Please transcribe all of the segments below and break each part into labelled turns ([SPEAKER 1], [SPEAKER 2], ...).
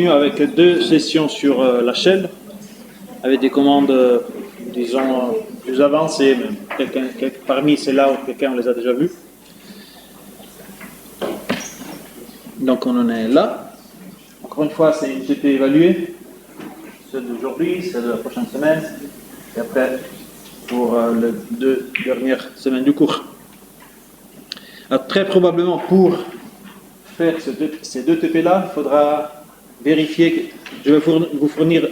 [SPEAKER 1] Avec deux sessions sur la shell, avec des commandes, disons, plus avancées, même. Parmi celles-là, quelqu'un les a déjà vues. Donc on en est là. Encore une fois, c'est une TP évaluée, celle d'aujourd'hui, celle de la prochaine semaine, et après pour les 2 dernières semaines du cours. Alors, très probablement, pour faire ces deux TP-là, il faudra vérifier que je vais vous fournir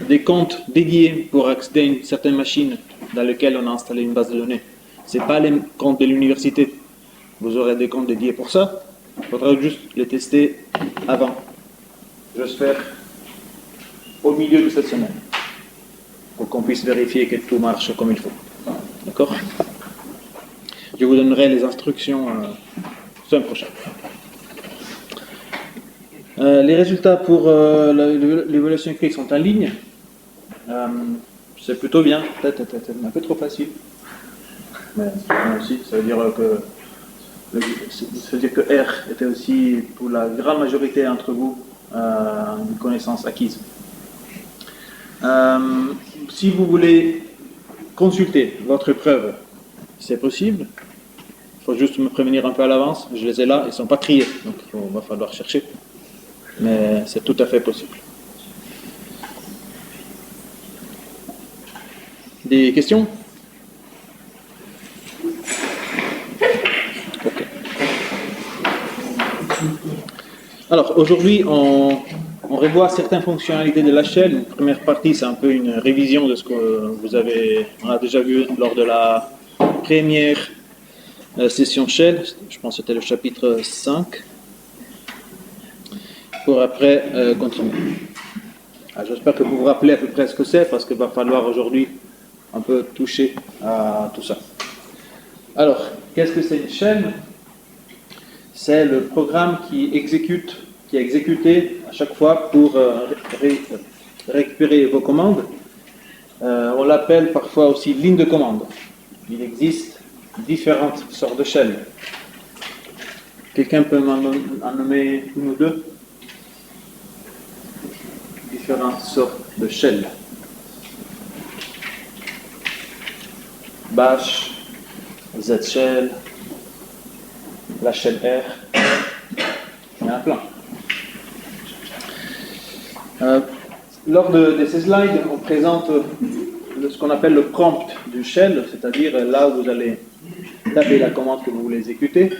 [SPEAKER 1] des comptes dédiés pour accéder à une certaine machine dans laquelle on a installé une base de données. Ce n'est pas les comptes de l'université. Vous aurez des comptes dédiés pour ça. Il faudra juste les tester avant. Je vais faire au milieu de cette semaine pour qu'on puisse vérifier que tout marche comme il faut. D'accord ? Je vous donnerai les instructions semaine prochaine. Les résultats pour l'évaluation écrite sont en ligne. C'est plutôt bien, peut-être un peu trop facile. Mais aussi, ça veut dire que R était aussi, pour la grande majorité d'entre vous, une connaissance acquise. Si vous voulez consulter votre preuve, c'est possible. Il faut juste me prévenir un peu à l'avance. Je les ai là, ils ne sont pas triés, donc il va falloir chercher. Mais c'est tout à fait possible. Des questions ? Ok. Alors, aujourd'hui, on revoit certaines fonctionnalités de la shell. Une première partie, c'est un peu une révision de ce que on a déjà vu lors de la première session shell. Je pense que c'était le chapitre 5. Pour après continuer. J'espère que vous vous rappelez à peu près ce que c'est, parce qu'il va falloir aujourd'hui un peu toucher à tout ça. Alors, qu'est-ce que c'est une shell ? C'est le programme qui est exécuté à chaque fois pour récupérer vos commandes. On l'appelle parfois aussi ligne de commande. Il existe différentes sortes de shell. Quelqu'un peut en nommer une ou deux ? Différentes sortes de shell. Bash, Z-shell, la shell R, il y en a plein. Lors de ces slides, on présente ce qu'on appelle le prompt du shell, c'est-à-dire là où vous allez taper la commande que vous voulez exécuter,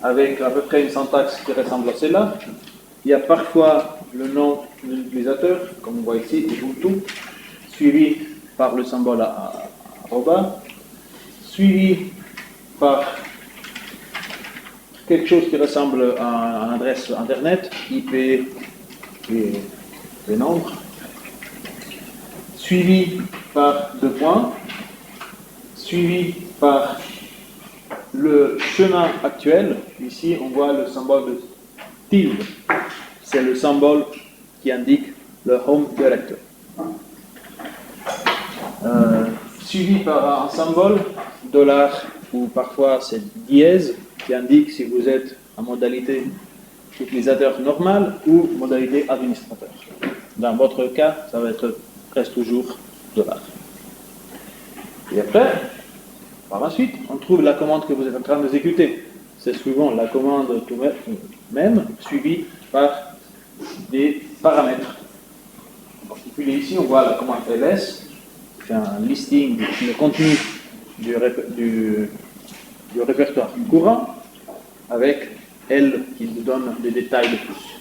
[SPEAKER 1] avec à peu près une syntaxe qui ressemble à celle-là. Il y a parfois le nom de l'utilisateur, comme on voit ici, Ubuntu, suivi par le symbole arroba, suivi par quelque chose qui ressemble à une adresse internet, IP et des nombres, suivi par 2 points, suivi par le chemin actuel. Ici, on voit le symbole de tilde. C'est le symbole qui indique le home directory. Suivi par un symbole $, ou parfois c'est dièse, qui indique si vous êtes en modalité utilisateur normal ou modalité administrateur. Dans votre cas, ça va être presque toujours $. Et après, par la suite, on trouve la commande que vous êtes en train d'exécuter. C'est souvent la commande tout même, suivie par des paramètres. En particulier ici, on voit la commande ls, qui fait un listing du contenu du répertoire courant, avec L qui nous donne des détails de plus.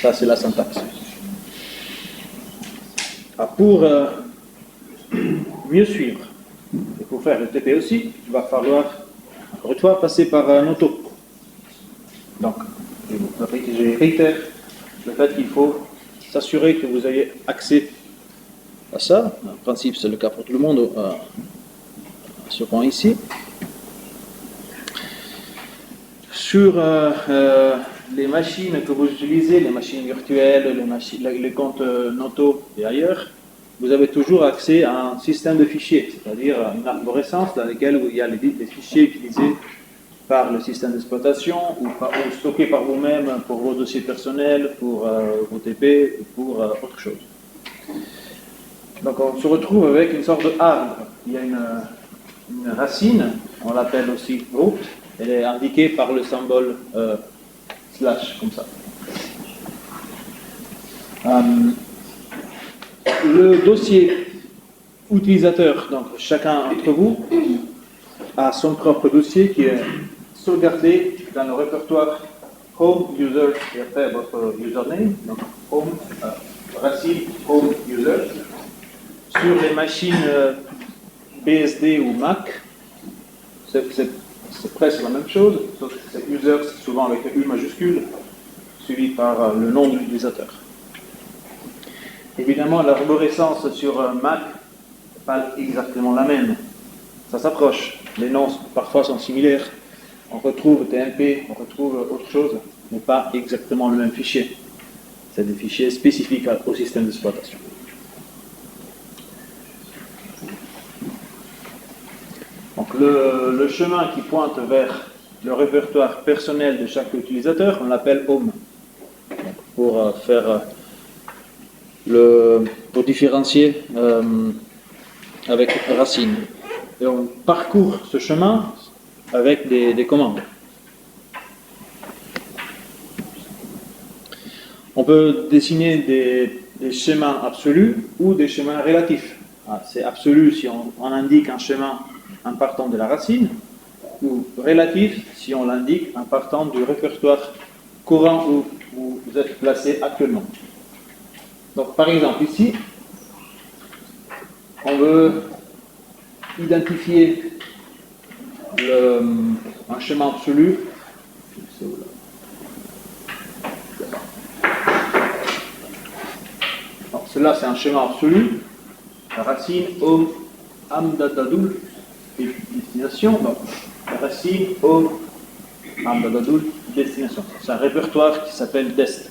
[SPEAKER 1] Ça, c'est la syntaxe. Pour mieux suivre, et pour faire le TP aussi, il va falloir, encore une fois, passer par un auto. Donc, je réitère le fait qu'il faut s'assurer que vous ayez accès à ça. En principe, c'est le cas pour tout le monde, à ce point ici. Sur les machines que vous utilisez, les machines virtuelles, les comptes Noto et ailleurs, vous avez toujours accès à un système de fichiers, c'est-à-dire une arborescence dans laquelle il y a les fichiers utilisés par le système d'exploitation ou stocké par vous-même pour vos dossiers personnels, pour vos TP ou pour autre chose. Donc on se retrouve avec une sorte d'arbre. Il y a une racine, on l'appelle aussi root, elle est indiquée par le symbole slash, comme ça. Le dossier utilisateur, donc chacun d'entre vous a son propre dossier qui est sauvegardé dans le répertoire Home User et après votre username, donc Home, racine Home User. Sur les machines BSD ou Mac, c'est presque la même chose, sauf que c'est user, c'est souvent avec un U majuscule, suivi par le nom de l'utilisateur. Évidemment, l'arborescence sur Mac n'est pas exactement la même. Ça s'approche. Les noms parfois sont similaires. On retrouve TMP, on retrouve autre chose, mais pas exactement le même fichier. C'est des fichiers spécifiques au système d'exploitation. Donc le chemin qui pointe vers le répertoire personnel de chaque utilisateur, on l'appelle Home. Donc pour différencier avec racine. Et on parcourt ce chemin avec des commandes. On peut dessiner des schémas absolus ou des schémas relatifs. C'est absolu si on indique un schéma en partant de la racine, ou relatif si on l'indique en partant du répertoire courant où vous êtes placé actuellement. Donc par exemple ici, on veut identifier un schéma absolu. Alors, cela c'est un schéma absolu. La racine Home Amdadadul destination. Donc, la racine Home Amdadadul destination. C'est un répertoire qui s'appelle dest.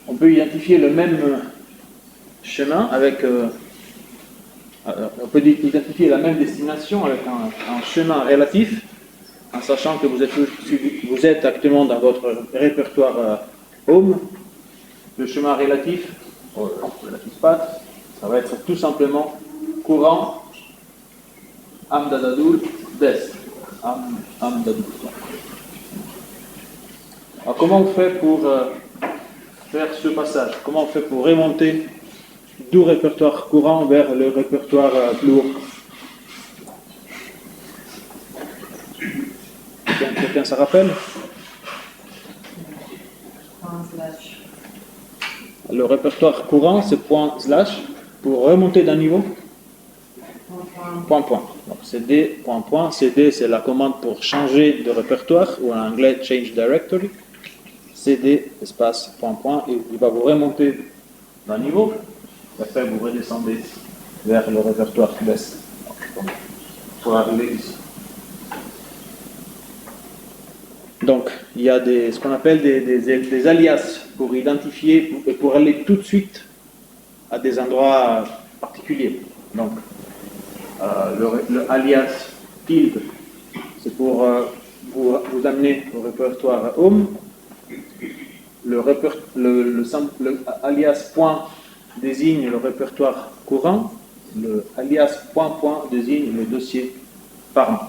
[SPEAKER 1] On peut identifier le même chemin avec on peut identifier la même destination avec un chemin relatif, en sachant que vous êtes actuellement dans votre répertoire Home. Le chemin relatif path, ça va être tout simplement courant Amdadadul dest. Amdadadul. Alors comment on fait pour faire ce passage? Comment on fait pour remonter du répertoire courant vers le répertoire lourd? Quelqu'un se rappelle? Le répertoire courant, c'est point slash. Pour remonter d'un niveau, point. Donc cd, point. cd, c'est la commande pour changer de répertoire, ou en anglais change directory. cd, espace, point, et il va vous remonter d'un niveau. Et après, vous redescendez vers le répertoire baisse. Pour arriver ici. Donc, il y a ce qu'on appelle des alias pour identifier et pour aller tout de suite à des endroits particuliers. Donc, le alias tilde, c'est pour vous amener au répertoire home. Le alias point désigne le répertoire courant. Le alias point désigne le dossier parent.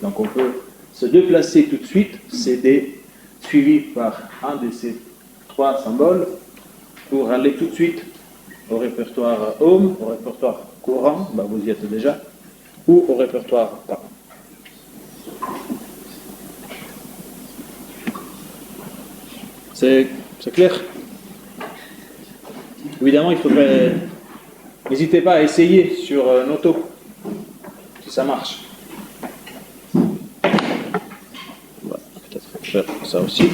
[SPEAKER 1] Donc, on peut se déplacer tout de suite, cd suivi par un de ces trois symboles, pour aller tout de suite au répertoire home, au répertoire courant, vous y êtes déjà, ou au répertoire parent. C'est clair? Évidemment, il faudrait... N'hésitez pas à essayer sur Noto, si ça marche. Peut-être faire ça aussi.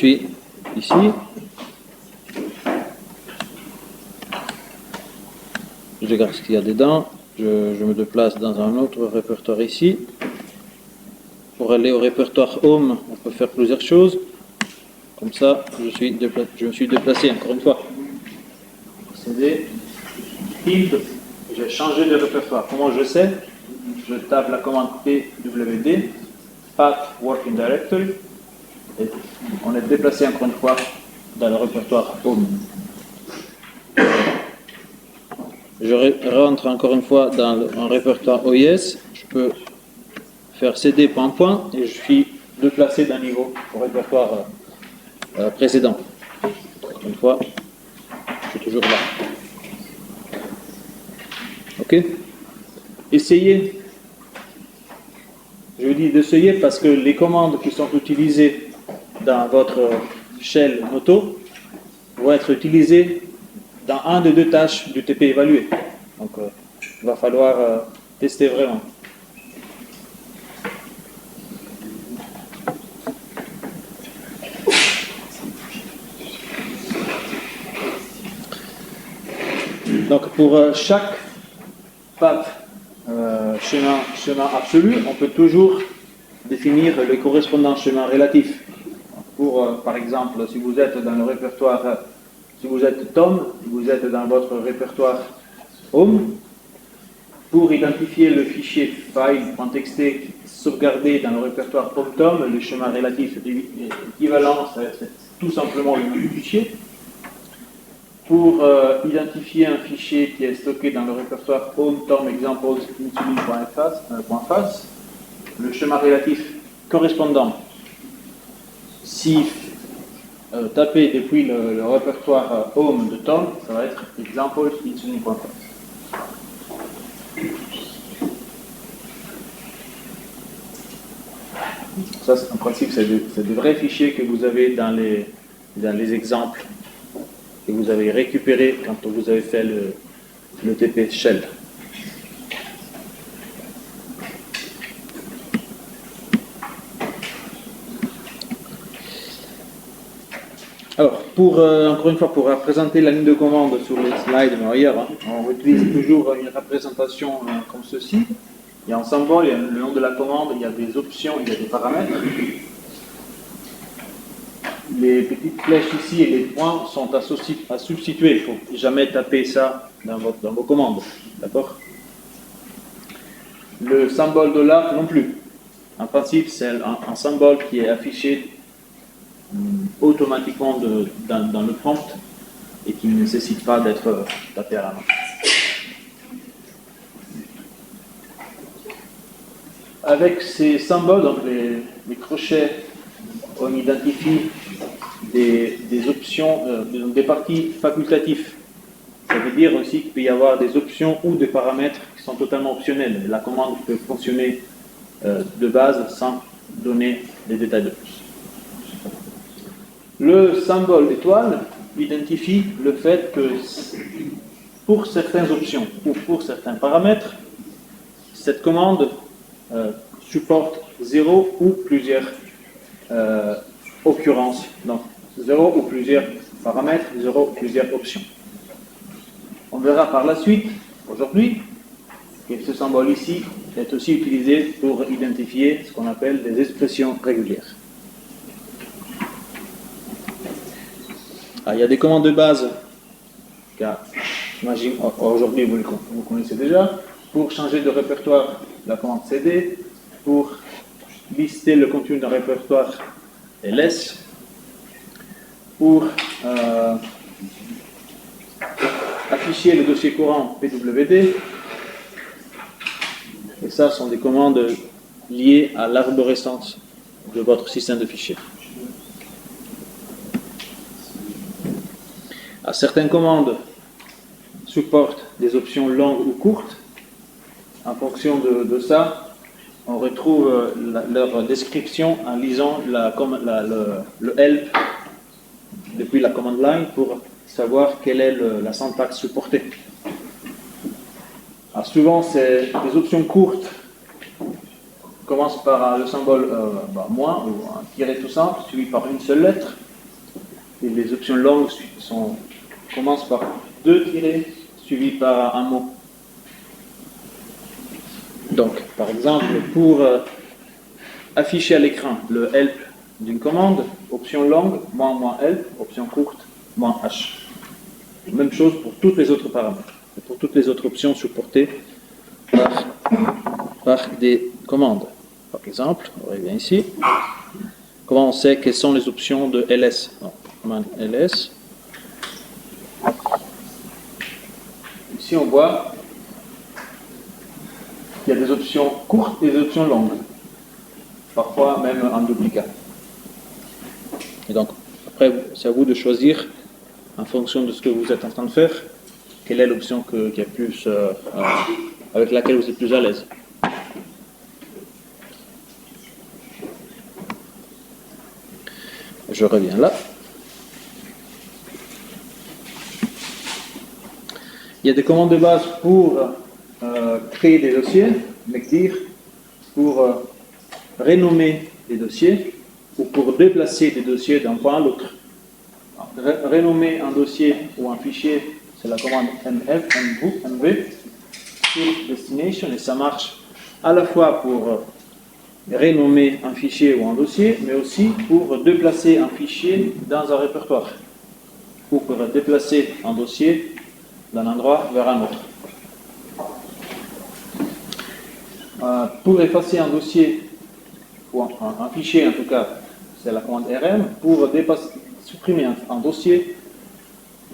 [SPEAKER 1] suis ici. Je regarde ce qu'il y a dedans. Je me déplace dans un autre répertoire ici. Pour aller au répertoire Home, on peut faire plusieurs choses. Comme ça, je me suis déplacé encore une fois. CD, tilde, j'ai changé de répertoire. Comment je sais? Je tape la commande pwd, path working directory, et on est déplacé encore une fois dans le répertoire Home. Je rentre encore une fois dans un répertoire OIS. Je peux faire CD point et je suis déplacé d'un niveau au répertoire précédent. Encore une fois, je suis toujours là. Ok? Essayez. Je vous dis d'essayer parce que les commandes qui sont utilisées dans votre shell Noto vont être utilisées dans un des deux tâches du TP évalué. Donc, il va falloir tester vraiment. Donc, pour chaque path chemin absolu, on peut toujours définir le correspondant chemin relatif. Pour, par exemple, si vous êtes dans le répertoire, si vous êtes Tom, vous êtes dans votre répertoire Home, pour identifier le fichier file.txt sauvegardé dans le répertoire POM-TOM, le chemin relatif équivalent, c'est tout simplement le nom du fichier. Pour identifier un fichier qui est stocké dans le répertoire home.tom examples insulin.fas, le schéma relatif correspondant, si tapé depuis le répertoire home de Tom, ça va être examples insulin.fas. Ça, en principe, c'est des vrais fichiers que vous avez dans les exemples que vous avez récupéré quand vous avez fait le TP shell. Alors, encore une fois, pour représenter la ligne de commande sur les slides, mais ailleurs, on utilise toujours une représentation comme ceci. Il y a un symbole, il y a le nom de la commande, il y a des options, il y a des paramètres. Les petites flèches ici et les points sont à substituer. Il ne faut jamais taper ça dans vos commandes. D'accord? Le symbole $, non plus. En principe, c'est un symbole qui est affiché automatiquement dans le prompt et qui ne nécessite pas d'être tapé à la main. Avec ces symboles, donc les crochets, on identifie des options, des parties facultatives. Ça veut dire aussi qu'il peut y avoir des options ou des paramètres qui sont totalement optionnels. La commande peut fonctionner de base sans donner des détails de plus. Le symbole étoile identifie le fait que pour certaines options ou pour certains paramètres, cette commande supporte 0 ou plusieurs occurrences. Donc 0 ou plusieurs paramètres, 0 ou plusieurs options. On verra par la suite, aujourd'hui, que ce symbole ici est aussi utilisé pour identifier ce qu'on appelle des expressions régulières. Il y a des commandes de base, car j'imagine aujourd'hui vous connaissez déjà, pour changer de répertoire la commande CD, pour lister le contenu d'un répertoire ls, pour afficher le dossier courant pwd, et ça sont des commandes liées à l'arborescence de votre système de fichiers. Certaines commandes supportent des options longues ou courtes. En fonction de ça, on retrouve leur description en lisant le help depuis la command line pour savoir quelle est la syntaxe supportée. Alors souvent, c'est des options courtes. On commence par le symbole moins ou un tiret tout simple, suivi par une seule lettre. Et les options longues commencent par 2 tirets suivis par un mot. Donc, par exemple, pour afficher à l'écran le help d'une commande, option longue, moins help, option courte, moins h. Même chose pour tous les autres paramètres, et pour toutes les autres options supportées par des commandes. Par exemple, on revient ici. Comment on sait quelles sont les options de ls? Donc, commande ls. Ici, on voit qu'il y a des options courtes et des options longues. Parfois même en duplicat. Et donc, après, c'est à vous de choisir, en fonction de ce que vous êtes en train de faire, quelle est l'option qui est plus, avec laquelle vous êtes plus à l'aise. Je reviens là. Il y a des commandes de base pour créer des dossiers, mekdir, pour renommer des dossiers ou pour déplacer des dossiers d'un point à l'autre. Renommer un dossier ou un fichier, c'est la commande mf, mv, sur destination, et ça marche à la fois pour renommer un fichier ou un dossier, mais aussi pour déplacer un fichier dans un répertoire, ou pour déplacer un dossier d'un endroit vers un autre. Pour effacer un dossier, ou un fichier en tout cas, c'est la commande rm. Pour supprimer un dossier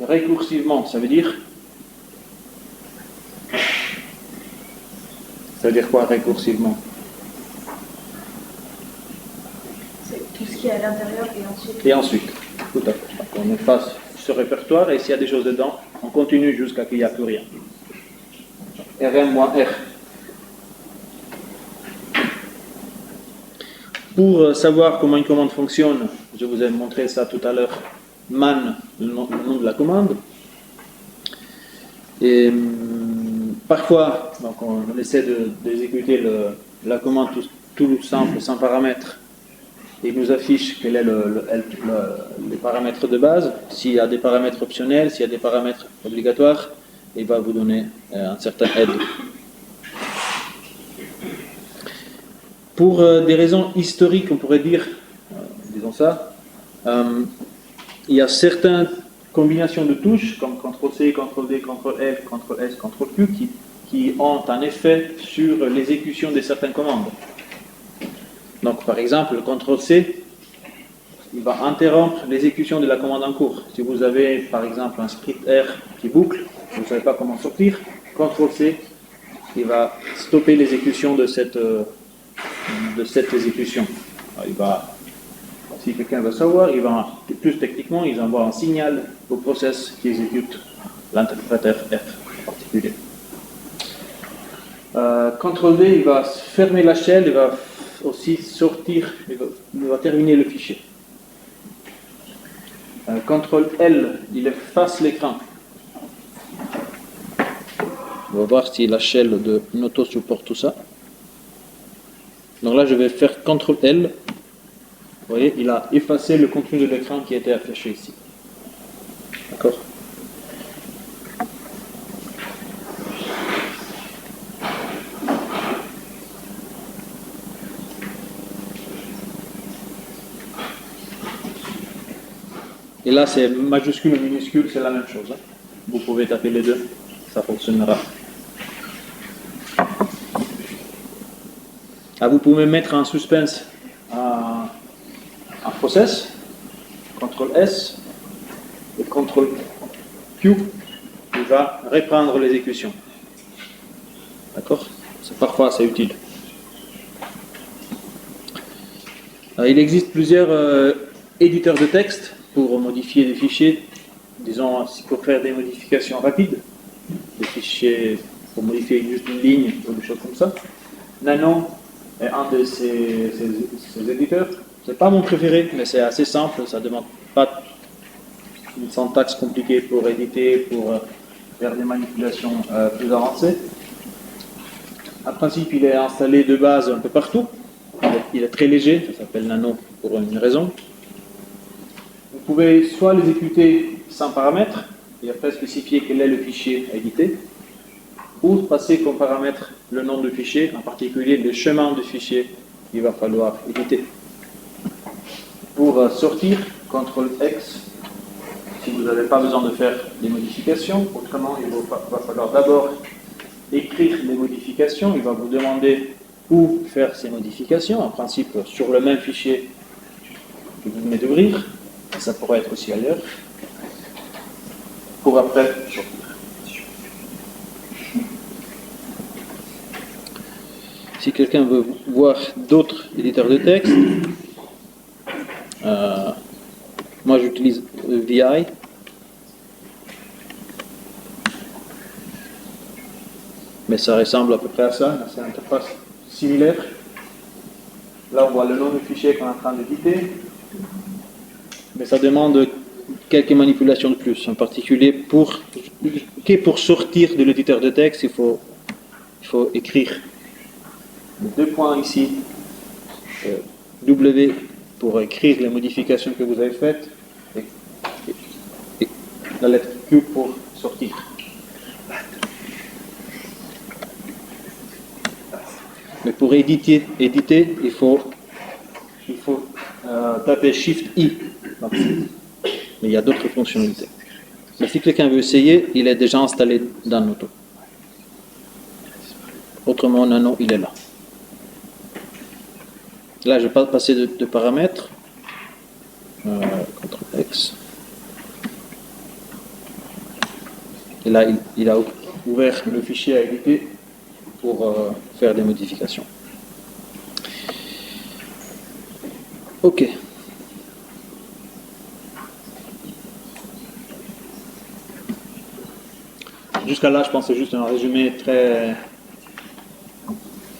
[SPEAKER 1] récursivement, ça veut dire quoi récursivement?
[SPEAKER 2] C'est tout ce qui est à l'intérieur
[SPEAKER 1] et ensuite. Tout à fait. Donc on efface ce répertoire et s'il y a des choses dedans, on continue jusqu'à qu'il n'y a plus rien. rm-r. Pour savoir comment une commande fonctionne, je vous ai montré ça tout à l'heure, man, le nom de la commande. Et parfois, donc on essaie d'exécuter la commande tout simple, sans paramètres. Et il nous affiche quels sont les paramètres de base. S'il y a des paramètres optionnels, s'il y a des paramètres obligatoires, il va vous donner un certain aide. Pour des raisons historiques, on pourrait dire, disons ça, il y a certaines combinations de touches, comme CTRL-C, CTRL-D, CTRL-F, CTRL-S, CTRL-Q, qui ont un effet sur l'exécution de certaines commandes. Donc, par exemple, le CTRL-C, il va interrompre l'exécution de la commande en cours. Si vous avez, par exemple, un script R qui boucle, vous ne savez pas comment sortir, CTRL-C, il va stopper l'exécution de cette exécution. Alors, si quelqu'un veut savoir, plus techniquement, il envoie un signal au process qui exécute l'interpréteur F en particulier. CTRL-D, il va fermer la shell, il va aussi sortir, il va terminer le fichier. CTRL-L, il efface l'écran. On va voir si la shell de Noto supporte tout ça. Donc là, je vais faire CTRL-L. Vous voyez, il a effacé le contenu de l'écran qui était affiché ici. D'accord? Et là, c'est majuscule ou minuscule, c'est la même chose. Hein. Vous pouvez taper les deux, ça fonctionnera. Ah, vous pouvez mettre en suspense un process, CTRL-S et CTRL-Q, il va reprendre l'exécution. D'accord? Parfois, c'est utile. Il existe plusieurs éditeurs de texte pour modifier des fichiers, disons, pour faire des modifications rapides, des fichiers pour modifier juste une ligne ou des choses comme ça. Nano est un de ces éditeurs. C'est pas mon préféré, mais c'est assez simple, ça ne demande pas une syntaxe compliquée pour éditer, pour faire des manipulations plus avancées. En principe, il est installé de base un peu partout. Il est très léger, ça s'appelle Nano pour une raison. Vous pouvez soit l'exécuter sans paramètre, et après spécifier quel est le fichier à éditer, ou passer comme paramètre le nom du fichier, en particulier le chemin du fichier qu'il va falloir éditer. Pour sortir, CTRL-X, si vous n'avez pas besoin de faire des modifications, autrement il va falloir d'abord écrire les modifications, il va vous demander où faire ces modifications, en principe sur le même fichier que vous venez d'ouvrir, ça pourrait être aussi ailleurs, pour après sortir. Si quelqu'un veut voir d'autres éditeurs de texte, moi j'utilise VI. Mais ça ressemble à peu près à ça, c'est une interface similaire. Là on voit le nom du fichier qu'on est en train d'éditer, mais ça demande quelques manipulations de plus, en particulier pour sortir de l'éditeur de texte, il faut écrire les deux points ici, W pour écrire les modifications que vous avez faites, et la lettre Q pour sortir. Mais pour éditer il faut taper Shift I. Mais il y a d'autres fonctionnalités. Mais si quelqu'un veut essayer, il est déjà installé dans Noto. Autrement, Nano, il est là. Là, je vais pas passer de paramètres. CTRL-X. Et là, il a ouvert le fichier à éditer pour faire des modifications. Ok. Jusqu'à là, je pense que c'est juste un résumé très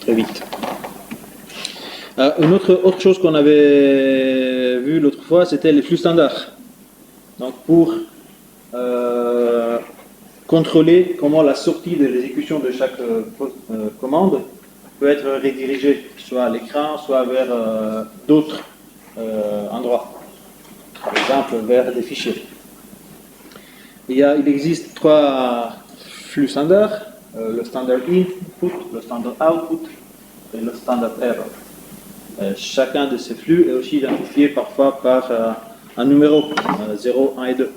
[SPEAKER 1] vite. Une autre chose qu'on avait vu l'autre fois, c'était les flux standards. Donc pour contrôler comment la sortie de l'exécution de chaque commande peut être redirigée, soit à l'écran, soit vers d'autres endroits. Par exemple, vers des fichiers. Il existe trois flux standards, le standard input, le standard output et le standard error. Chacun de ces flux est aussi identifié parfois par un numéro, 0, 1 et 2.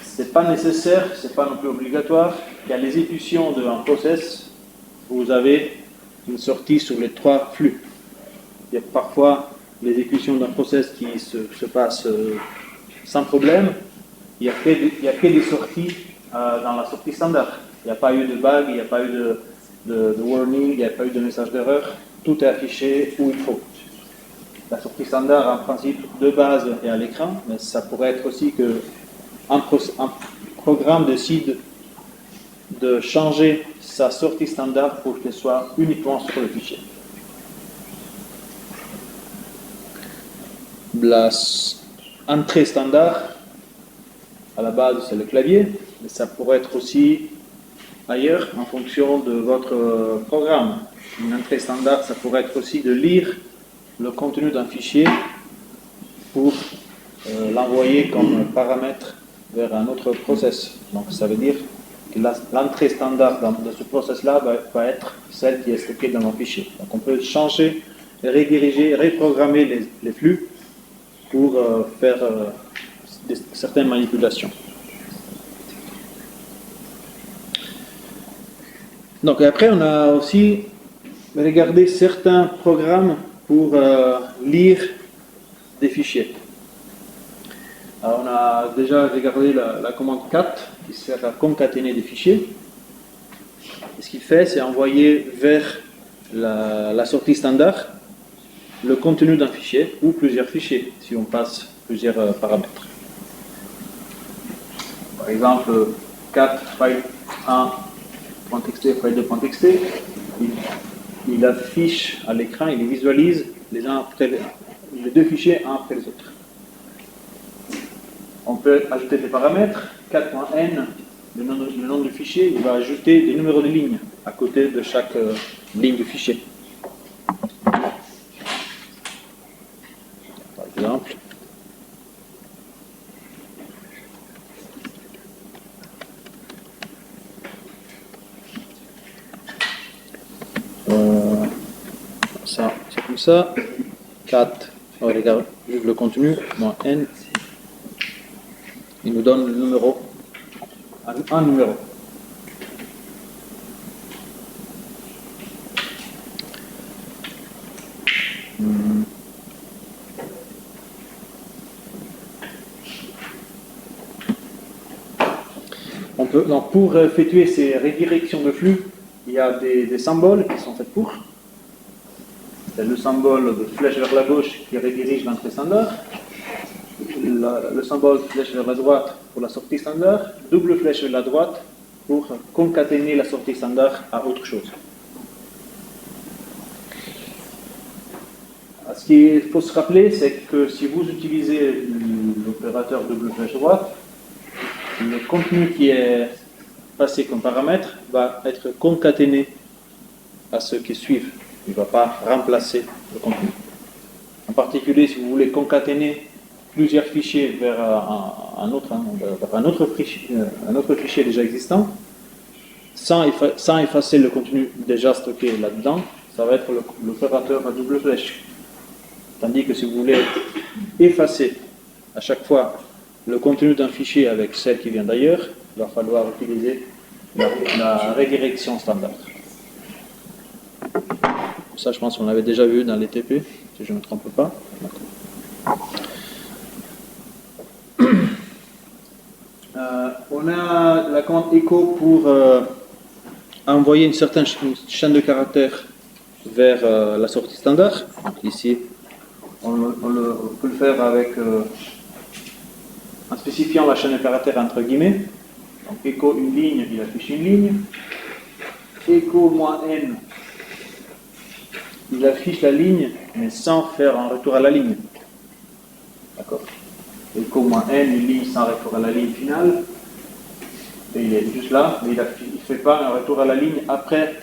[SPEAKER 1] Ce n'est pas nécessaire, ce n'est pas non plus obligatoire qu'à l'exécution d'un process, vous avez une sortie sur les trois flux. Il y a parfois l'exécution d'un process qui se passe sans problème. Il n'y a que des sorties dans la sortie standard. Il n'y a pas eu de bug, il n'y a pas eu de warning, il n'y a pas eu de message d'erreur. Tout est affiché où il faut. La sortie standard, en principe, de base est à l'écran, mais ça pourrait être aussi qu'un programme décide de changer sa sortie standard pour qu'elle soit uniquement sur le fichier. La entrée standard, à la base, c'est le clavier, mais ça pourrait être aussi ailleurs en fonction de votre programme. Une entrée standard, ça pourrait être aussi de lire le contenu d'un fichier pour l'envoyer comme paramètre vers un autre process. Donc ça veut dire que l'entrée standard de ce process-là va être celle qui est stockée dans un fichier. Donc on peut changer, rediriger, reprogrammer les flux pour faire certaines manipulations. Donc après, on a aussi regardé certains programmes pour lire des fichiers. Alors, on a déjà regardé la commande cat qui sert à concaténer des fichiers. Et ce qu'il fait, c'est envoyer vers la sortie standard le contenu d'un fichier ou plusieurs fichiers si on passe plusieurs paramètres. Par exemple, cat file 1.txt, file 2.txt, il affiche à l'écran, il les visualise les deux fichiers un après les autres. On peut ajouter des paramètres. 4.n, le nom du fichier, il va ajouter des numéros de ligne à côté de chaque ligne du fichier. Par exemple, comme ça. 4, on regarde juste le contenu, moins n. Il nous donne le numéro, un numéro. Donc pour effectuer ces redirections de flux, il y a des symboles qui sont faits pour. C'est le symbole de flèche vers la gauche qui redirige l'entrée standard, le symbole flèche vers la droite pour la sortie standard, double flèche vers la droite pour concaténer la sortie standard à autre chose. Ce qu'il faut se rappeler, c'est que si vous utilisez l'opérateur double flèche droite, le contenu qui est passé comme paramètre va être concaténé à ceux qui suivent. Il ne va pas remplacer le contenu. En particulier, si vous voulez concaténer plusieurs fichiers vers un autre fichier déjà existant, sans effacer le contenu déjà stocké là-dedans, ça va être l'opérateur à double flèche. Tandis que si vous voulez effacer à chaque fois le contenu d'un fichier avec celle qui vient d'ailleurs, il va falloir utiliser la redirection standard. Ça, je pense qu'on l'avait déjà vu dans les TP, si je ne me trompe pas. On a la commande echo pour envoyer une certaine chaîne de caractères vers la sortie standard. Donc, ici, on peut le faire avec en spécifiant la chaîne de caractères entre guillemets. Donc echo une ligne, il affiche une ligne. Echo moins n, il affiche la ligne, mais sans faire un retour à la ligne. D'accord. Echo moins n, une ligne sans retour à la ligne finale. Et il est juste là, mais il ne fait pas un retour à la ligne après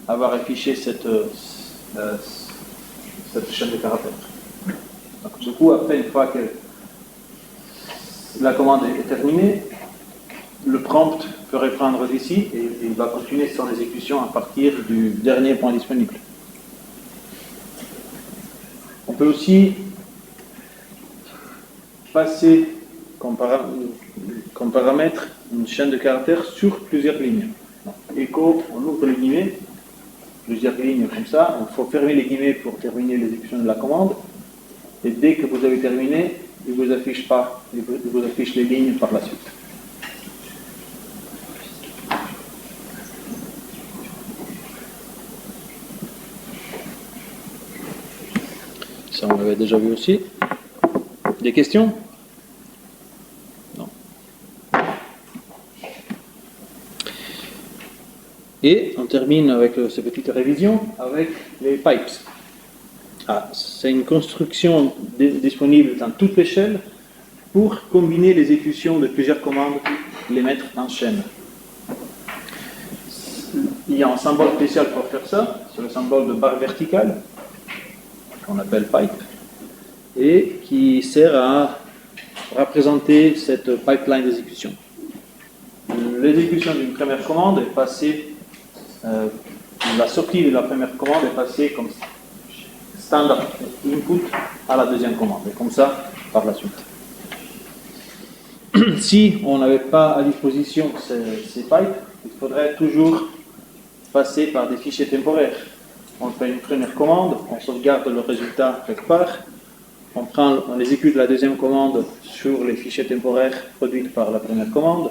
[SPEAKER 1] avoir affiché cette chaîne de caractères. Donc, du coup, après, une fois que la commande est terminée, le prompt peut reprendre d'ici et il va continuer son exécution à partir du dernier point disponible. On peut aussi passer comme paramètre une chaîne de caractères sur plusieurs lignes. Donc, echo, on ouvre les guillemets, plusieurs lignes comme ça, il faut fermer les guillemets pour terminer l'exécution de la commande, et dès que vous avez terminé, il ne vous affiche pas, il vous affiche les lignes par la suite. Ça, on l'avait déjà vu aussi. Des questions? Non. Et on termine avec ces petites révisions avec les pipes. C'est une construction disponible dans toute l'échelle pour combiner l'exécution de plusieurs commandes et les mettre en chaîne. Il y a un symbole spécial pour faire ça, c'est le symbole de barre verticale, qu'on appelle pipe, et qui sert à représenter cette pipeline d'exécution. L'exécution d'une première commande est passée, la sortie de la première commande est passée comme standard input à la deuxième commande, et comme ça par la suite. Si on n'avait pas à disposition ces pipes, il faudrait toujours passer par des fichiers temporaires. On fait une première commande, on sauvegarde le résultat quelque part, on exécute la deuxième commande sur les fichiers temporaires produits par la première commande,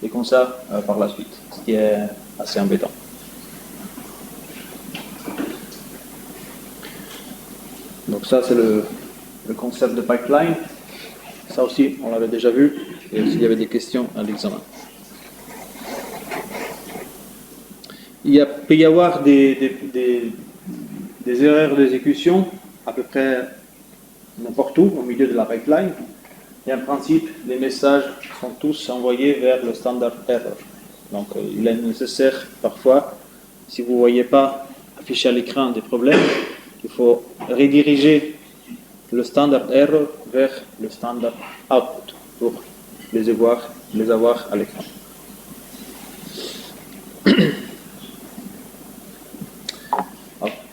[SPEAKER 1] et comme ça par la suite, ce qui est assez embêtant. Donc ça, c'est le concept de pipeline. Ça aussi, on l'avait déjà vu, et s'il y avait des questions à l'examen. Il peut y avoir des erreurs d'exécution à peu près n'importe où, au milieu de la pipeline. Et en principe, les messages sont tous envoyés vers le standard error. Donc, il est nécessaire parfois, si vous ne voyez pas afficher à l'écran des problèmes, il faut rediriger le standard error vers le standard output pour les avoir à l'écran.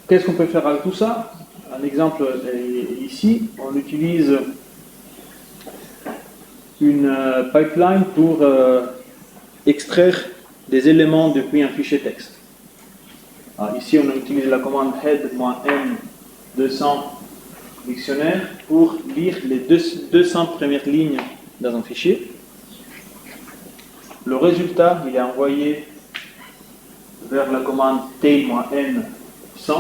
[SPEAKER 1] Qu'est-ce qu'on peut faire avec tout ça? un exemple ici, on utilise une pipeline pour extraire des éléments depuis un fichier texte. Alors, ici, on utilise la commande head-n200 dictionnaire pour lire les 200 premières lignes dans un fichier. Le résultat, il est envoyé vers la commande tail-n100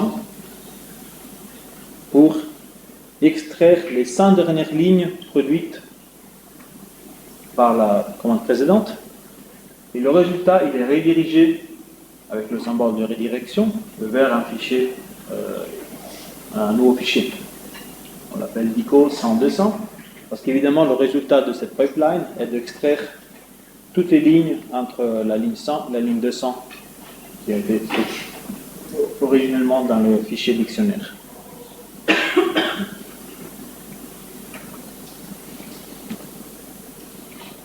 [SPEAKER 1] pour extraire les 100 dernières lignes produites par la commande précédente. Et le résultat, il est redirigé avec le symbole de redirection vers un fichier, un nouveau fichier. On l'appelle DICO 100-200 parce qu'évidemment, le résultat de cette pipeline est d'extraire toutes les lignes entre la ligne 100 et la ligne 200 qui a été écrite originellement dans le fichier dictionnaire.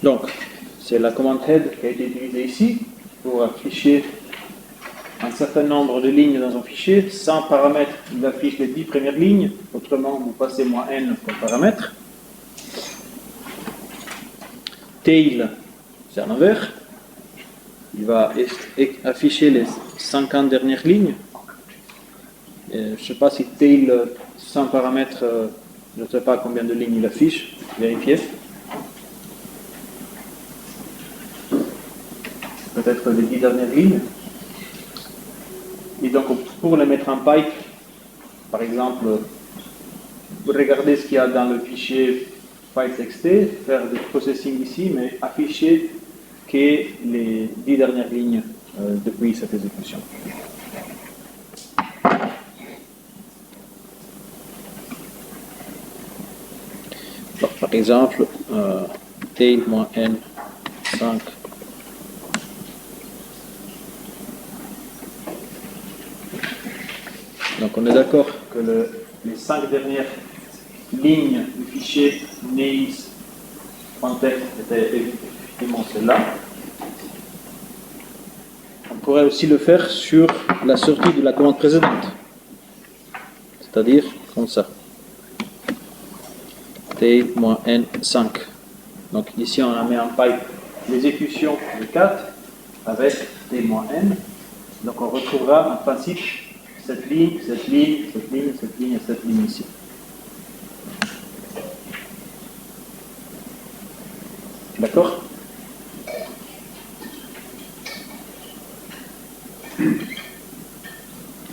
[SPEAKER 1] Donc, c'est la commande head qui a été utilisée ici pour afficher un certain nombre de lignes dans un fichier. Sans paramètre, il affiche les 10 premières lignes. Autrement, vous passez -n comme paramètre. Tail, c'est à l'envers. Il va afficher les 50 dernières lignes. Je ne sais pas si tail sans paramètre, je ne sais pas combien de lignes il affiche. Vérifiez. Peut-être les 10 dernières lignes. Et donc, pour les mettre en pipe, par exemple, regardez ce qu'il y a dans le fichier file.txt, faire du processing ici, mais afficher que les 10 dernières lignes depuis cette exécution. Donc, par exemple, tail-n5. Donc on est d'accord que les 5 dernières lignes du fichier nails.txt étaient effectivement celles-là. On pourrait aussi le faire sur la sortie de la commande précédente, c'est-à-dire comme ça. Tail-n5. Donc ici on a mis en pipe l'exécution de 4 avec tail-n. Donc on retrouvera en principe cette ligne, cette ligne, cette ligne, cette ligne et cette ligne ici. D'accord?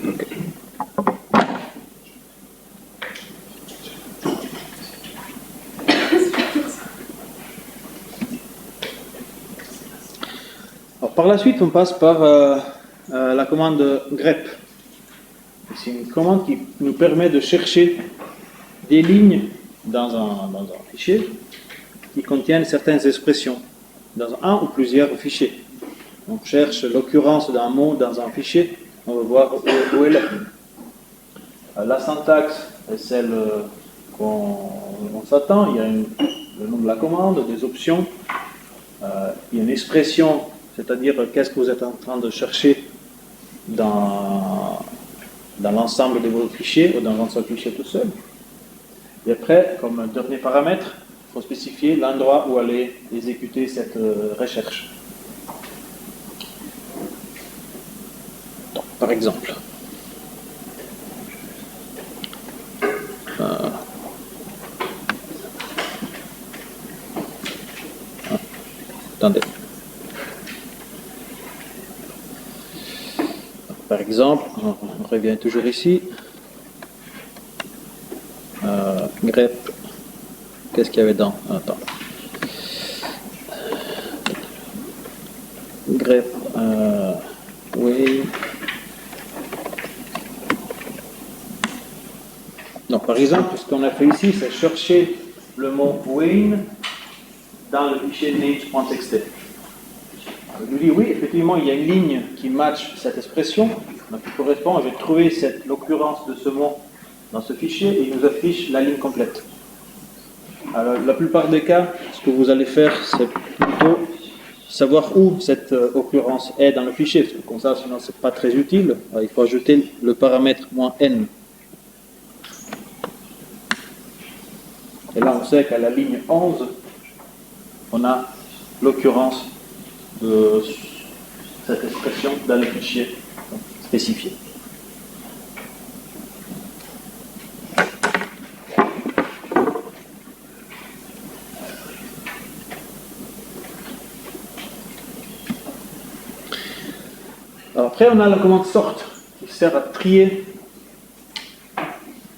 [SPEAKER 1] Ok. Alors, par la suite, on passe par la commande grep. C'est une commande qui nous permet de chercher des lignes dans un fichier qui contiennent certaines expressions dans un ou plusieurs fichiers. On cherche l'occurrence d'un mot dans un fichier, on veut voir où est la ligne. La syntaxe est celle qu'on s'attend, il y a le nom de la commande, des options, il y a une expression, c'est-à-dire qu'est-ce que vous êtes en train de chercher dans l'ensemble de vos fichiers ou dans un seul fichier tout seul. Et après, comme dernier paramètre, il faut spécifier l'endroit où aller exécuter cette recherche. Donc, par exemple, attendez. Par exemple, on revient toujours ici. Grep. Qu'est-ce qu'il y avait dans? Attends. Grep. Oui. Donc, par exemple, ce qu'on a fait ici, c'est chercher le mot Wayne dans le fichier names.txt. Je lui dis oui, effectivement, il y a une ligne qui match cette expression, donc qui correspond. J'ai trouvé l'occurrence de ce mot dans ce fichier et il nous affiche la ligne complète. Alors, la plupart des cas, ce que vous allez faire, c'est plutôt savoir où cette occurrence est dans le fichier, parce que comme ça, sinon, c'est pas très utile. Alors, il faut ajouter le paramètre -n. Et là, on sait qu'à la ligne 11, on a l'occurrence de cette expression dans le fichier spécifié. Alors après, on a la commande sort qui sert à trier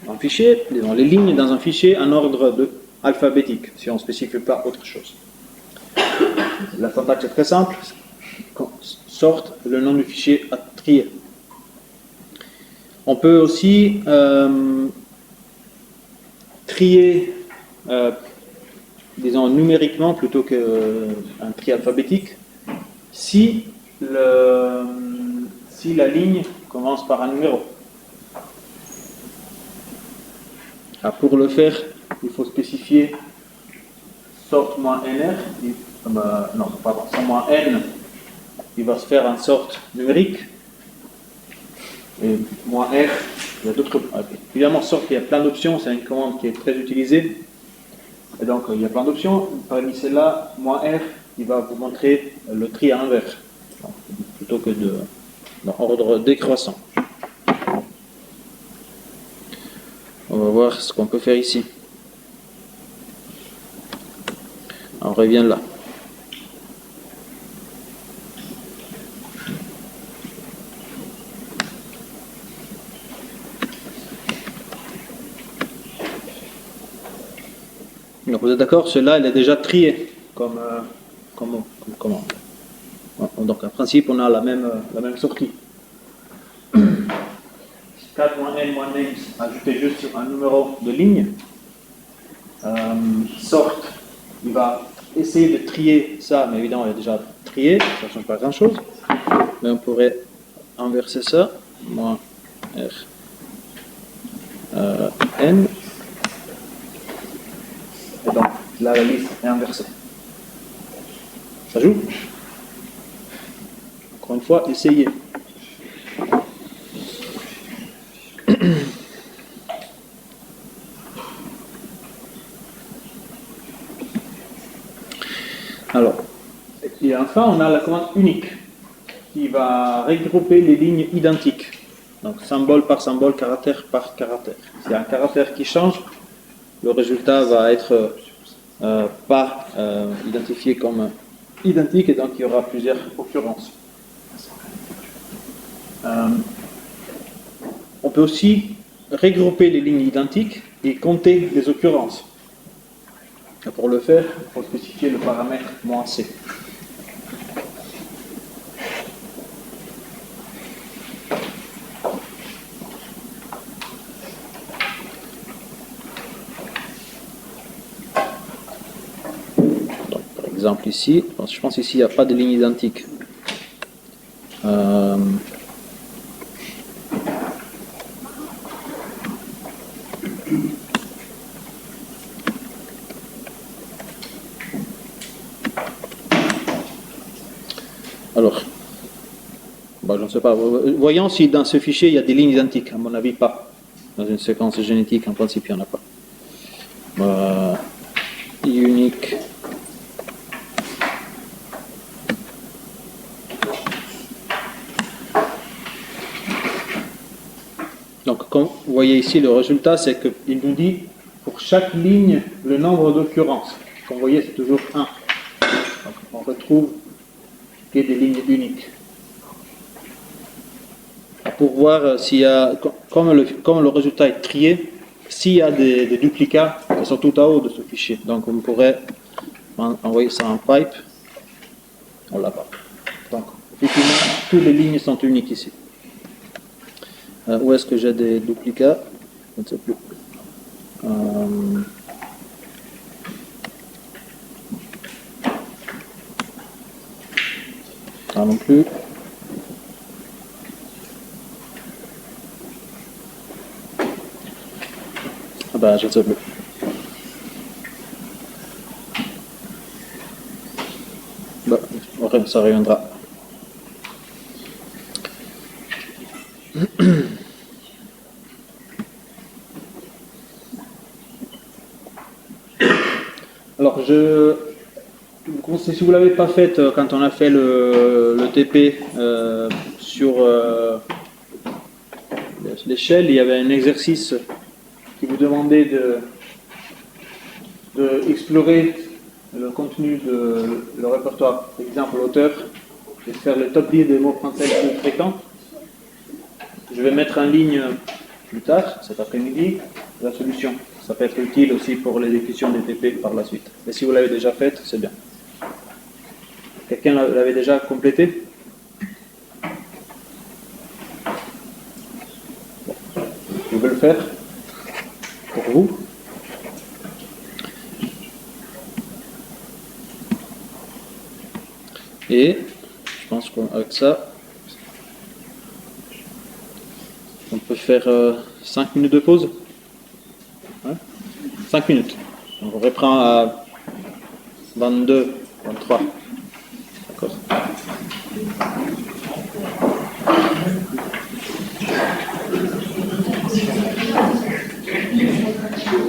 [SPEAKER 1] un fichier, les lignes dans un fichier en ordre alphabétique, si on ne spécifie pas autre chose. La syntaxe est très simple. Sort le nom du fichier à trier. On peut aussi trier, disons numériquement plutôt qu'un tri alphabétique, si la ligne commence par un numéro. Alors pour le faire, il faut spécifier sort -nr, non, pardon, sans -n, il va se faire en sorte numérique. Et -r, il y a d'autres. Évidemment, sort, il y a plein d'options, c'est une commande qui est très utilisée. Et donc, il y a plein d'options. Parmi celles-là, -r, il va vous montrer le tri à l'envers, plutôt que dans ordre décroissant. On va voir ce qu'on peut faire ici. On revient là. Donc vous êtes d'accord, celui-là il est déjà trié comme commande. Donc en principe on a la même sortie. 4 -n -names, ajouter juste un numéro de ligne. Sort, il va essayer de trier ça, mais évidemment il est déjà trié, ça ne change pas grand chose. Mais on pourrait inverser ça, -r n. Et donc là la liste est inversée. Ça joue? Encore une fois, essayez. Alors, et enfin, on a la commande unique qui va regrouper les lignes identiques. Donc, symbole par symbole, caractère par caractère. S'il y a un caractère qui change, le résultat va être pas identifié comme identique et donc il y aura plusieurs occurrences. On peut aussi regrouper les lignes identiques et compter les occurrences. Et pour le faire, il faut spécifier le paramètre -c. Donc, par exemple ici, je pense ici il n'y a pas de ligne identique. Alors, je ne sais pas. Voyons si dans ce fichier il y a des lignes identiques. À mon avis, pas. Dans une séquence génétique, en principe, il n'y en a pas. Unique. Donc, comme vous voyez ici, le résultat, c'est qu'il nous dit pour chaque ligne le nombre d'occurrences. Comme vous voyez, c'est toujours 1. Donc, on retrouve des lignes uniques. Pour voir s'il y a, comme le résultat est trié, s'il y a des duplicats qui sont tout en haut de ce fichier. Donc, on pourrait envoyer ça en pipe. On l'a pas. Donc, effectivement, toutes les lignes sont uniques ici. Où est-ce que j'ai des duplicats? Je ne sais plus. Pas non plus. Ah ben, je ne sais plus. Bon, ça reviendra. Si vous ne l'avez pas fait quand on a fait le TP sur l'échelle, il y avait un exercice qui vous demandait de explorer le contenu de le répertoire, par exemple l'auteur, et de faire le top 10 des mots français les plus fréquents. Je vais mettre en ligne plus tard, cet après-midi, la solution. Ça peut être utile aussi pour l'exécution des TP par la suite. Mais si vous l'avez déjà faite, c'est bien. Quelqu'un l'avait déjà complété? Je vais le faire pour vous. Et je pense qu'avec ça, on peut faire 5 minutes de pause. Ouais. 5 minutes. Donc on reprend à 22, 23. D'accord.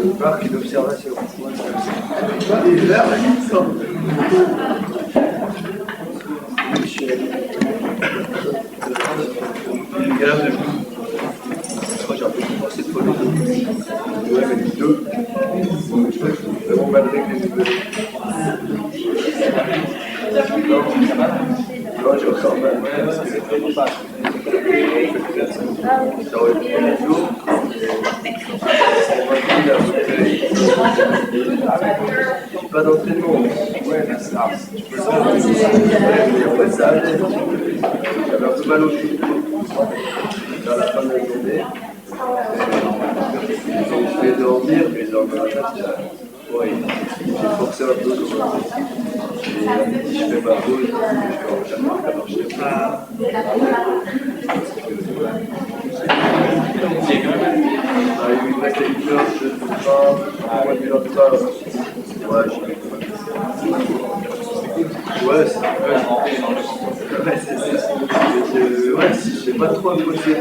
[SPEAKER 3] Le parc d'observation. Moi j'ai un peu commencé de folie. Ouais, mais les deux. Je crois que c'est vraiment mal réglé. Non, j'ai encore mal. Ça aurait pu être lourd. J'ai pas d'entraînement. Ouais, mais ça. Je peux faire. Mais après ça allait. J'avais un peu mal au pied. Vers la fin de la journée. Je vais dormir, mais dans ma tête, ouais, j'ai forcé un peu. Et à midi, je fais ma pause, je vais en marcher. Il me reste une heure, je ne peux pas, moi, une heure de temps. Ouais, ouais, si je n'ai pas trop à poser.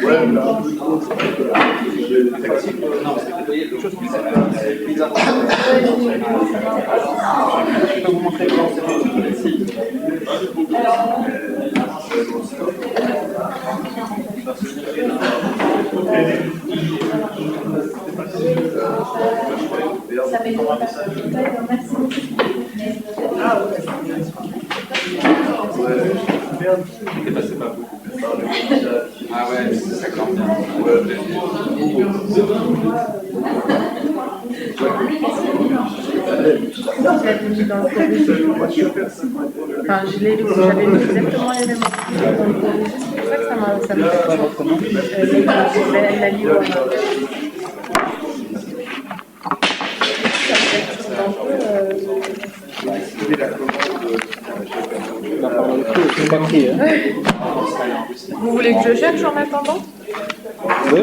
[SPEAKER 3] Ouais, mais un peu trop. Non, c'est quelque chose qui est bizarre. Je peux vous montrer comment c'est. C'était passé pas beaucoup. Ah ouais, ça compte bien.
[SPEAKER 2] Enfin, j'avais mis exactement les mêmes mots. C'est pour ça que ça m'a fait la livre. Vous voulez que je cherche en attendant?
[SPEAKER 1] Oui.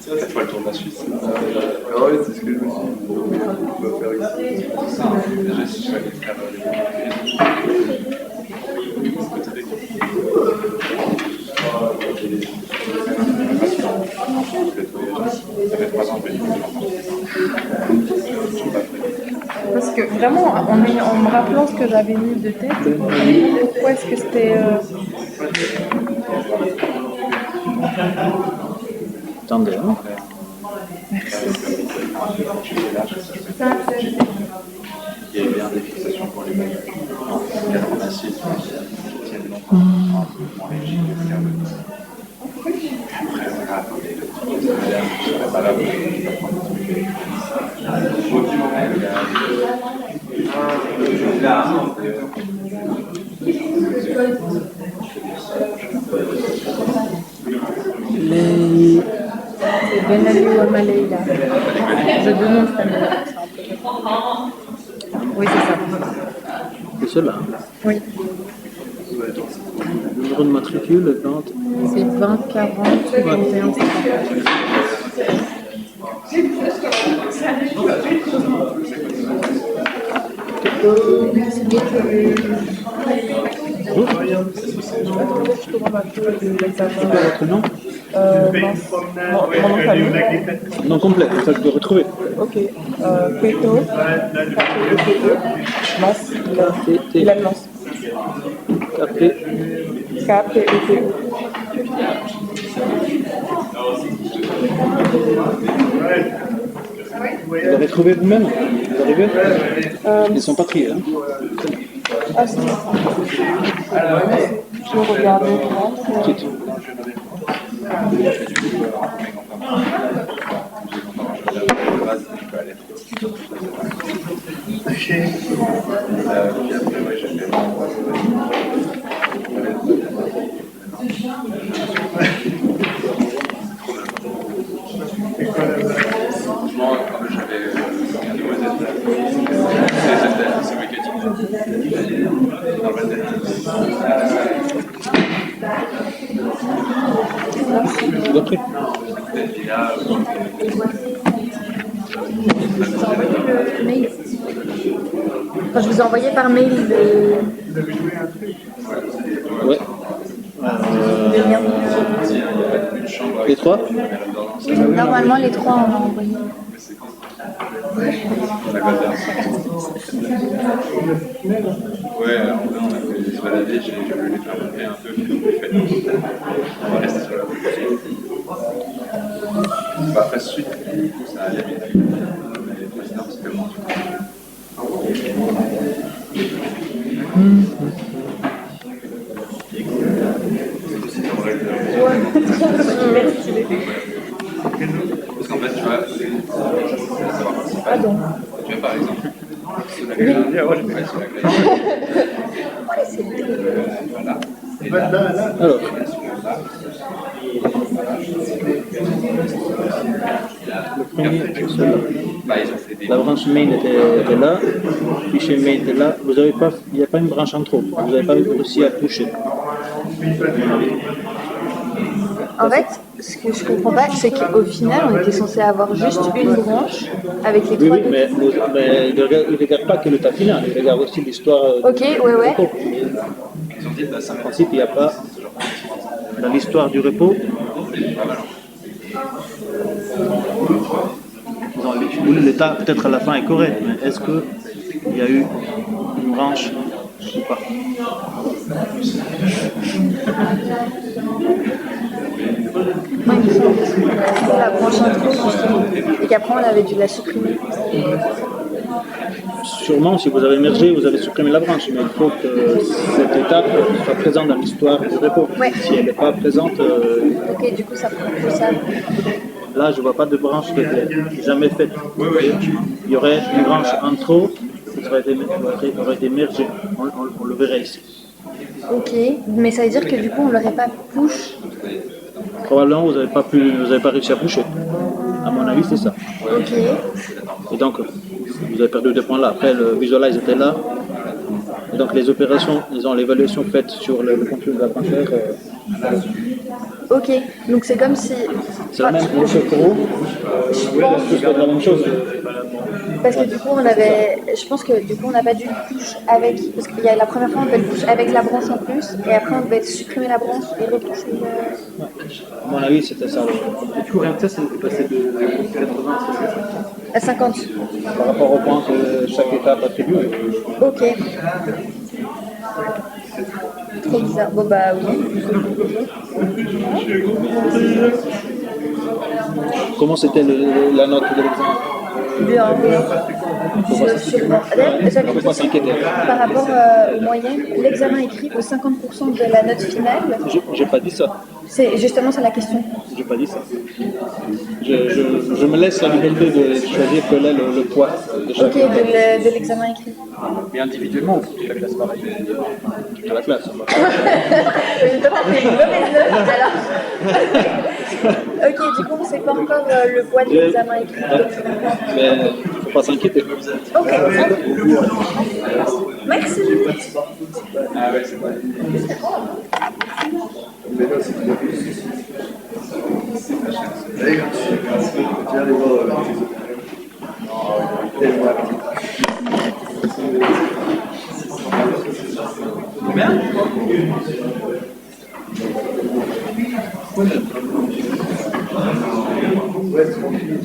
[SPEAKER 3] Cette fois le tour de la Suisse. Ah ouais, c'est ce que je me suis dit. On va faire ici. C'est ça, déjà si je vais aller faire ça fait 3 ans que je
[SPEAKER 2] Parce que vraiment, en me rappelant ce que j'avais mis de tête, pourquoi est-ce que c'était...
[SPEAKER 1] Attendez, hein.
[SPEAKER 4] Il y a bien des fixations pour les manuels. En 86, ils tiennent longtemps en Égypte, il y a le après, voilà, attendez, le truc est moderne, je ne serais pas là pour
[SPEAKER 2] C'est Ben Ali ou Amaleila. Je demande ça. Oui, c'est ça.
[SPEAKER 1] C'est cela.
[SPEAKER 2] Oui.
[SPEAKER 1] Le numéro de matricule, le 20.
[SPEAKER 2] C'est 20, 40, 51, 50.
[SPEAKER 1] Votre nom?
[SPEAKER 5] Mon nom de famille.
[SPEAKER 1] Nom complet, comme ça je peux retrouver.
[SPEAKER 5] Ok. Peto. Mas. Il a Mas.
[SPEAKER 1] Après,
[SPEAKER 5] K-P-E-T-O.
[SPEAKER 1] vous l'avez trouvé vous-même? Vous arrivez? Ils sont pas triés. Hein?
[SPEAKER 5] Ah, si. Je vais regarder.
[SPEAKER 1] Quitte.
[SPEAKER 4] Franchement, j'avais regardé au c'est mécanique. Dans ma tête.
[SPEAKER 1] Je vous en prie.
[SPEAKER 4] Et là,
[SPEAKER 2] Mail. Quand je vous ai envoyé par mail
[SPEAKER 1] Ouais.
[SPEAKER 2] le lien.
[SPEAKER 1] Les trois?
[SPEAKER 2] Oui, normalement, les trois, on a envoyé.
[SPEAKER 4] ouais, en vrai, on a fait se balader, j'ai voulu les faire monter un peu, on va rester sur la route. Bah, après, suite, du coup, ça allait vite. Mais le président, c'était bon. Parce qu'en fait, tu vois,
[SPEAKER 5] Ah donc.
[SPEAKER 4] tu vois, par exemple, sur la grille, ouais, sur la grille. Voilà. Et là,
[SPEAKER 1] Alors, le premier, c'est celui-là.
[SPEAKER 4] bah, ils ont fait des.
[SPEAKER 1] La branche main était là, le fichier main était là. Vous avez pas, il n'y a pas une branche en trop. Vous n'avez pas réussi à toucher.
[SPEAKER 2] En fait, ce que je comprends pas, c'est qu'au final, on était censé avoir juste une branche avec les
[SPEAKER 1] Oui,
[SPEAKER 2] trois.
[SPEAKER 1] oui, mais il ne regarde pas que le tas final, il regarde aussi l'histoire.
[SPEAKER 2] Ok, ouais, ouais.
[SPEAKER 4] Ils ont dit, bah, ça
[SPEAKER 1] En principe, il n'y a pas, dans l'histoire du repos, l'état peut-être à la fin est correct, mais est-ce qu'il y a eu une branche ou pas?
[SPEAKER 2] Moi, il me semble que c'était la branche intro, justement. Et qu'après, on avait dû la supprimer.
[SPEAKER 1] Sûrement, si vous avez mergé, vous avez supprimé la branche, mais il faut que cette étape soit présente dans l'histoire du repos.
[SPEAKER 2] Ouais.
[SPEAKER 1] Si elle n'est pas présente,
[SPEAKER 2] Ok, du coup, ça prend que ça.
[SPEAKER 1] là, je ne vois pas de branche qui était jamais faite. Il y aurait une branche en trop qui aurait été mergée. On le verrait ici.
[SPEAKER 2] Ok, mais ça veut dire que du coup, on l'aurait pas push.
[SPEAKER 1] Probablement, vous n'avez pas réussi à pusher. À mon avis, c'est ça.
[SPEAKER 2] Ok.
[SPEAKER 1] Et donc, vous avez perdu 2 points là. Après, le visualize était là. Et donc, les opérations, ils ont l'évaluation faite sur le contenu de la brancheur.
[SPEAKER 2] Ok, donc c'est comme si.
[SPEAKER 1] C'est la même chose pour vous.
[SPEAKER 2] Je pense,
[SPEAKER 1] Tous faites la même chose.
[SPEAKER 2] parce que du coup, je pense que du coup, on n'a pas dû le push avec. Parce qu'il y a la première fois, on devait le push avec la branche en plus. Et après, on devait supprimer la branche et repusher le.
[SPEAKER 1] À mon avis, c'était ça. Du coup, rien que ça, c'est passé de 80
[SPEAKER 2] À 50.
[SPEAKER 1] par rapport au point que chaque étape attribue.
[SPEAKER 2] Ok. Trop bizarre. Bon, bah oui.
[SPEAKER 1] Comment c'était la note de l'examen?
[SPEAKER 2] Bien, j'avais
[SPEAKER 1] Pourquoi s'inquiéter?
[SPEAKER 2] par rapport aux moyennes, l'examen écrit vaut 50% de la note finale.
[SPEAKER 1] J'ai pas dit ça.
[SPEAKER 2] C'est justement ça la question.
[SPEAKER 1] J'ai pas dit ça. Je me laisse la liberté de choisir quel est le poids de
[SPEAKER 2] Ok,
[SPEAKER 1] chaque.
[SPEAKER 2] de l'examen écrit.
[SPEAKER 1] Mais individuellement, il faut que la classe pareil. Toute la classe. On va.
[SPEAKER 2] Je dois pas faire une mauvaise note alors. Ok, du coup, on sait pas encore le poids de l'examen écrit.
[SPEAKER 1] Mais faut pas s'inquiéter.
[SPEAKER 2] Ok. Merci.
[SPEAKER 1] Ah ouais, c'est vrai.
[SPEAKER 3] Mais non, c'est bien. Allez, viens aller voir. Tellement actif.
[SPEAKER 1] Combien?
[SPEAKER 3] Ouais, tranquille.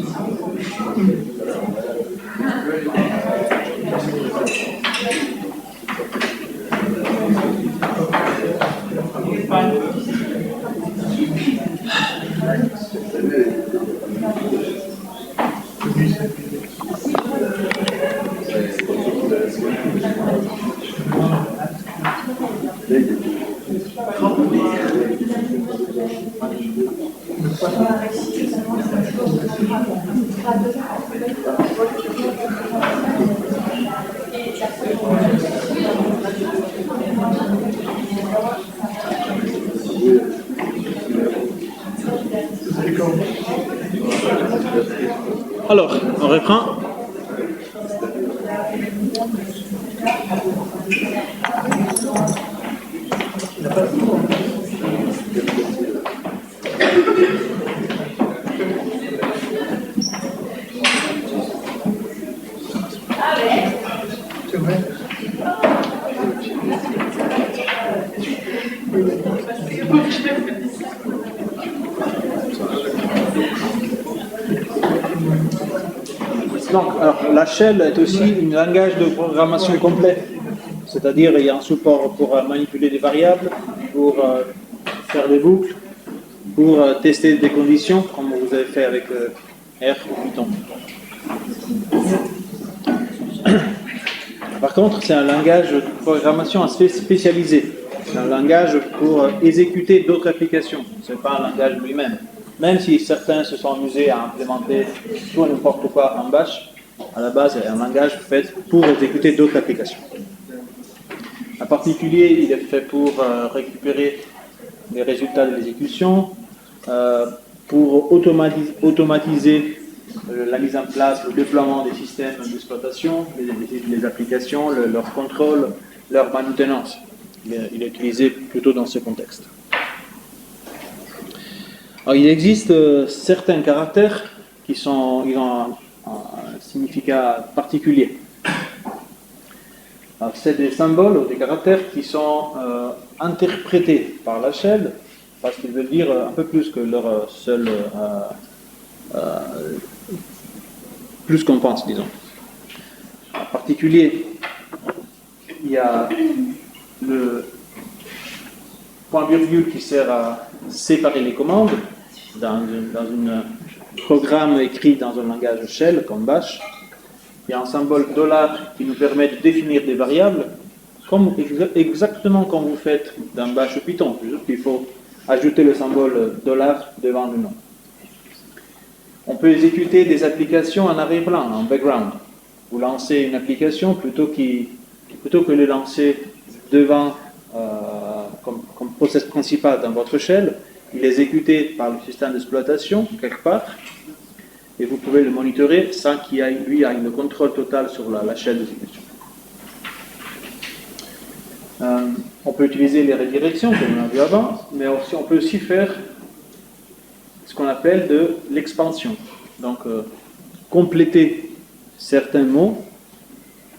[SPEAKER 1] Alors, on reprend. Donc, alors, la shell est aussi un langage de programmation complet. C'est-à-dire, il y a un support pour manipuler des variables, pour faire des boucles, pour tester des conditions, comme vous avez fait avec R ou Python. Par contre, c'est un langage de programmation assez spécialisé. C'est un langage pour exécuter d'autres applications. Ce n'est pas un langage lui-même. Même si certains se sont amusés à implémenter tout et n'importe quoi en Bash, à la base, c'est un langage fait pour exécuter d'autres applications. En particulier, il est fait pour récupérer les résultats de l'exécution, pour automatiser la mise en place, le déploiement des systèmes d'exploitation, les applications, leur contrôle, leur maintenance. Il est utilisé plutôt dans ce contexte. Alors, il existe certains caractères ils ont un significat particulier. Alors, c'est des symboles ou des caractères qui sont interprétés par la shell parce qu'ils veulent dire un peu plus que leur seul plus qu'on pense, disons. En particulier, il y a le point virgule qui sert à séparer les commandes dans un programme écrit dans un langage shell comme Bash. Il y a un symbole $ qui nous permet de définir des variables exactement comme vous faites dans Bash ou Python. Il faut ajouter le symbole $ devant le nom. On peut exécuter des applications en arrière-plan, en background. Vous lancez une application plutôt que de lancer devant comme process principal dans votre shell, il est exécuté par le système d'exploitation quelque part et vous pouvez le monitorer sans qu'il ait le contrôle total sur la shell d'exécution. On peut utiliser les redirections comme on a vu avant, mais aussi, on peut aussi faire ce qu'on appelle de l'expansion. Donc, compléter certains mots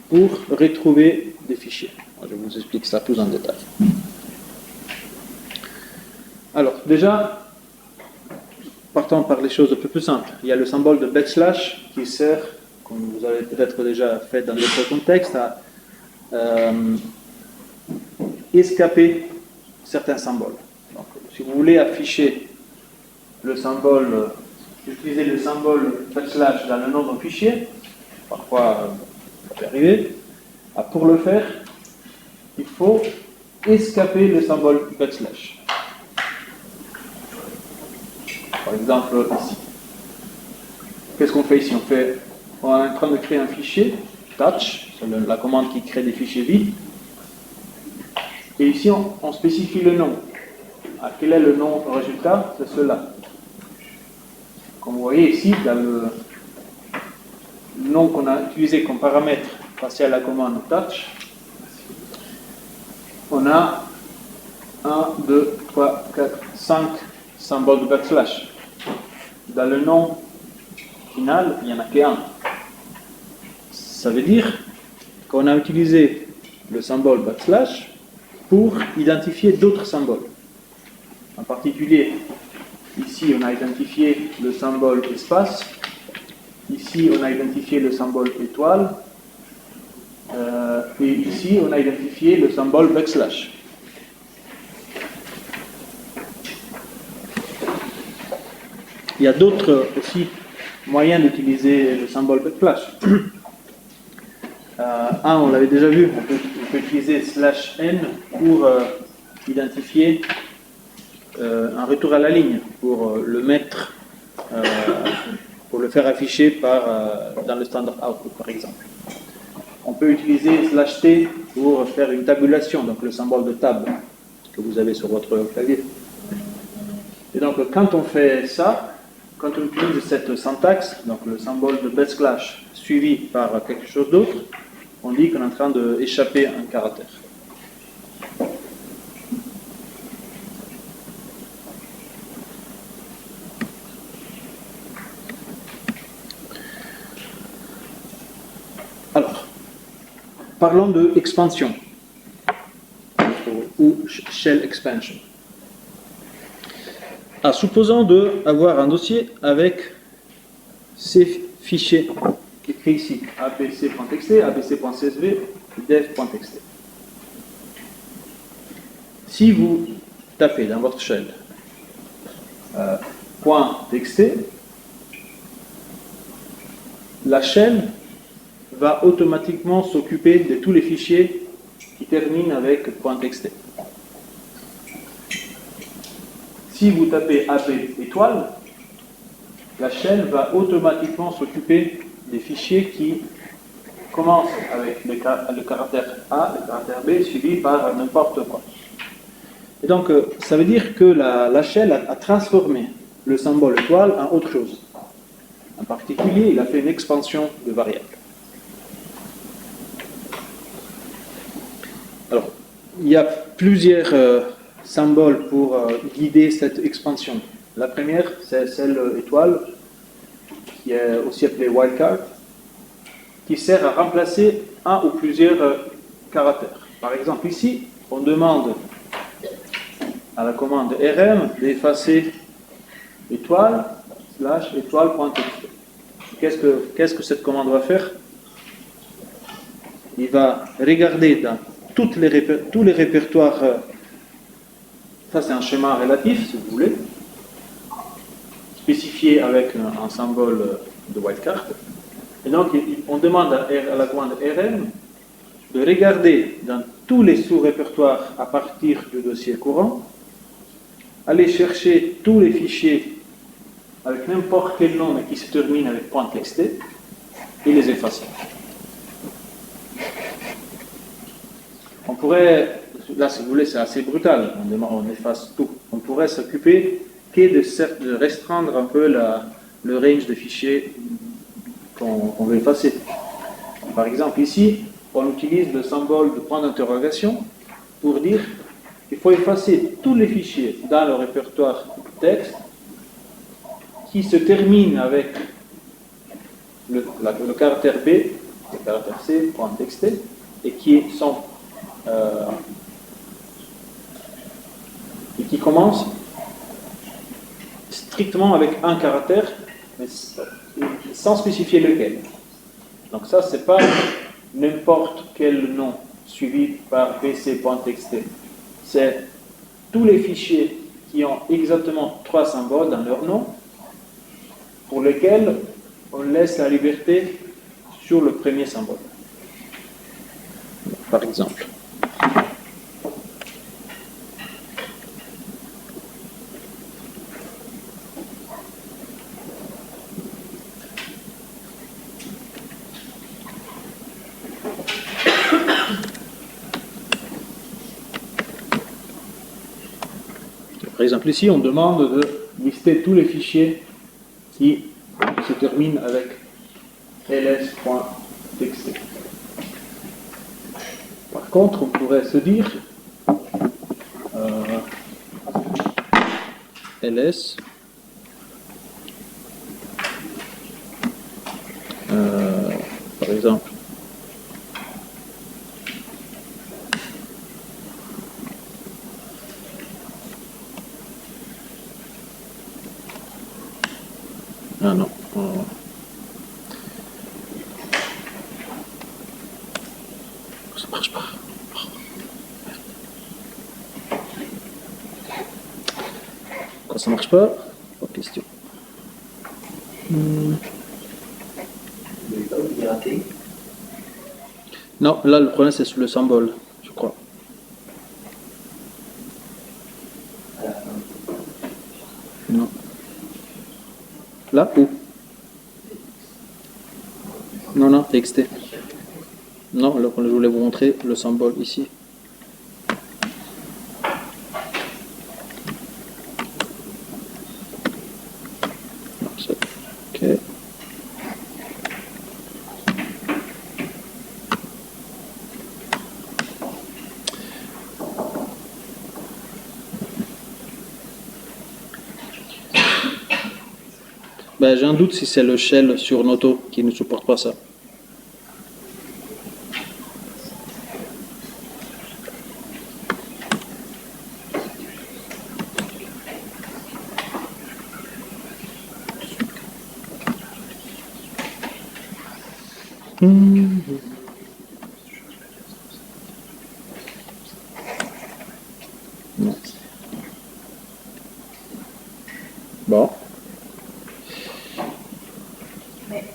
[SPEAKER 1] pour retrouver des fichiers. Je vous explique ça plus en détail. Alors, déjà, partons par les choses un peu plus simples. Il y a le symbole de backslash qui sert, comme vous avez peut-être déjà fait dans d'autres contextes, à escaper certains symboles. Donc, si vous voulez afficher le symbole d'utiliser le symbole backslash dans le nom d'un fichier. Parfois, ça peut arriver. Pour le faire, il faut escaper le symbole backslash. Par exemple, ici. Qu'est-ce qu'on fait ici? On est en train de créer un fichier, touch, c'est la commande qui crée des fichiers vides. Et ici, on spécifie le nom. Quel est le nom au résultat? C'est cela. Comme vous voyez ici, dans le nom qu'on a utilisé comme paramètre passé à la commande touch, on a 1, 2, 3, 4, 5 symboles de backslash. Dans le nom final, il n'y en a qu'un. Ça veut dire qu'on a utilisé le symbole backslash pour identifier d'autres symboles. En particulier, ici on a identifié le symbole espace, ici on a identifié le symbole étoile, et ici on a identifié le symbole backslash. Il y a d'autres aussi moyens d'utiliser le symbole backslash. On l'avait déjà vu, on peut utiliser /n pour identifier un retour à la ligne, pour le mettre, pour le faire afficher dans le standard output par exemple. On peut utiliser /t pour faire une tabulation, donc le symbole de tab que vous avez sur votre clavier. Et donc quand on fait ça, quand on utilise cette syntaxe, donc le symbole de backslash suivi par quelque chose d'autre, on dit qu'on est en train d'échapper un caractère. Alors, parlons de expansion ou shell expansion. Supposons d'avoir un dossier avec ces fichiers écrits ici, abc.txt, abc.csv, dev.txt. Si vous tapez dans votre shell .txt, la shell va automatiquement s'occuper de tous les fichiers qui terminent avec .txt. Si vous tapez AB étoile, la shell va automatiquement s'occuper des fichiers qui commencent avec le caractère A, le caractère B, suivi par n'importe quoi. Et donc, ça veut dire que la shell a transformé le symbole étoile en autre chose. En particulier, il a fait une expansion de variables. Alors, il y a plusieurs symboles pour guider cette expansion. La première, c'est celle étoile, qui est aussi appelée wildcard, qui sert à remplacer un ou plusieurs caractères. Par exemple, ici, on demande à la commande rm d'effacer étoile / étoile.txt. Qu'est-ce que cette commande va faire? Il va regarder dans tous les répertoires. Ça, c'est un schéma relatif, si vous voulez, spécifié avec un symbole de wildcard. Et donc, on demande à la commande rm de regarder dans tous les sous-répertoires à partir du dossier courant, aller chercher tous les fichiers avec n'importe quel nom mais qui se termine avec .txt et les effacer. On pourrait, là si vous voulez c'est assez brutal, on efface tout. On pourrait s'occuper de restreindre un peu le range de fichiers qu'on veut effacer. Par exemple ici, on utilise le symbole de point d'interrogation pour dire qu'il faut effacer tous les fichiers dans le répertoire texte qui se terminent avec le caractère B, le caractère C, .txt, et qui commencent strictement avec un caractère, mais sans spécifier lequel. Donc ça, c'est pas n'importe quel nom suivi par bc.txt. C'est tous les fichiers qui ont exactement 3 symboles dans leur nom pour lesquels on laisse la liberté sur le premier symbole. Par exemple. Par exemple, ici, on demande de lister tous les fichiers qui se terminent avec ls.txt. Par contre, on pourrait se dire ls par exemple ah non ça marche pas. Quand ça marche pas question. Non, là le problème c'est sur le symbole, je crois. Non. Là où? Non, non, TXT. Non, alors je voulais vous montrer le symbole ici. Ok. Ben, j'ai un doute si c'est le shell sur Noto qui ne supporte pas ça. Non. Bon.
[SPEAKER 2] Mais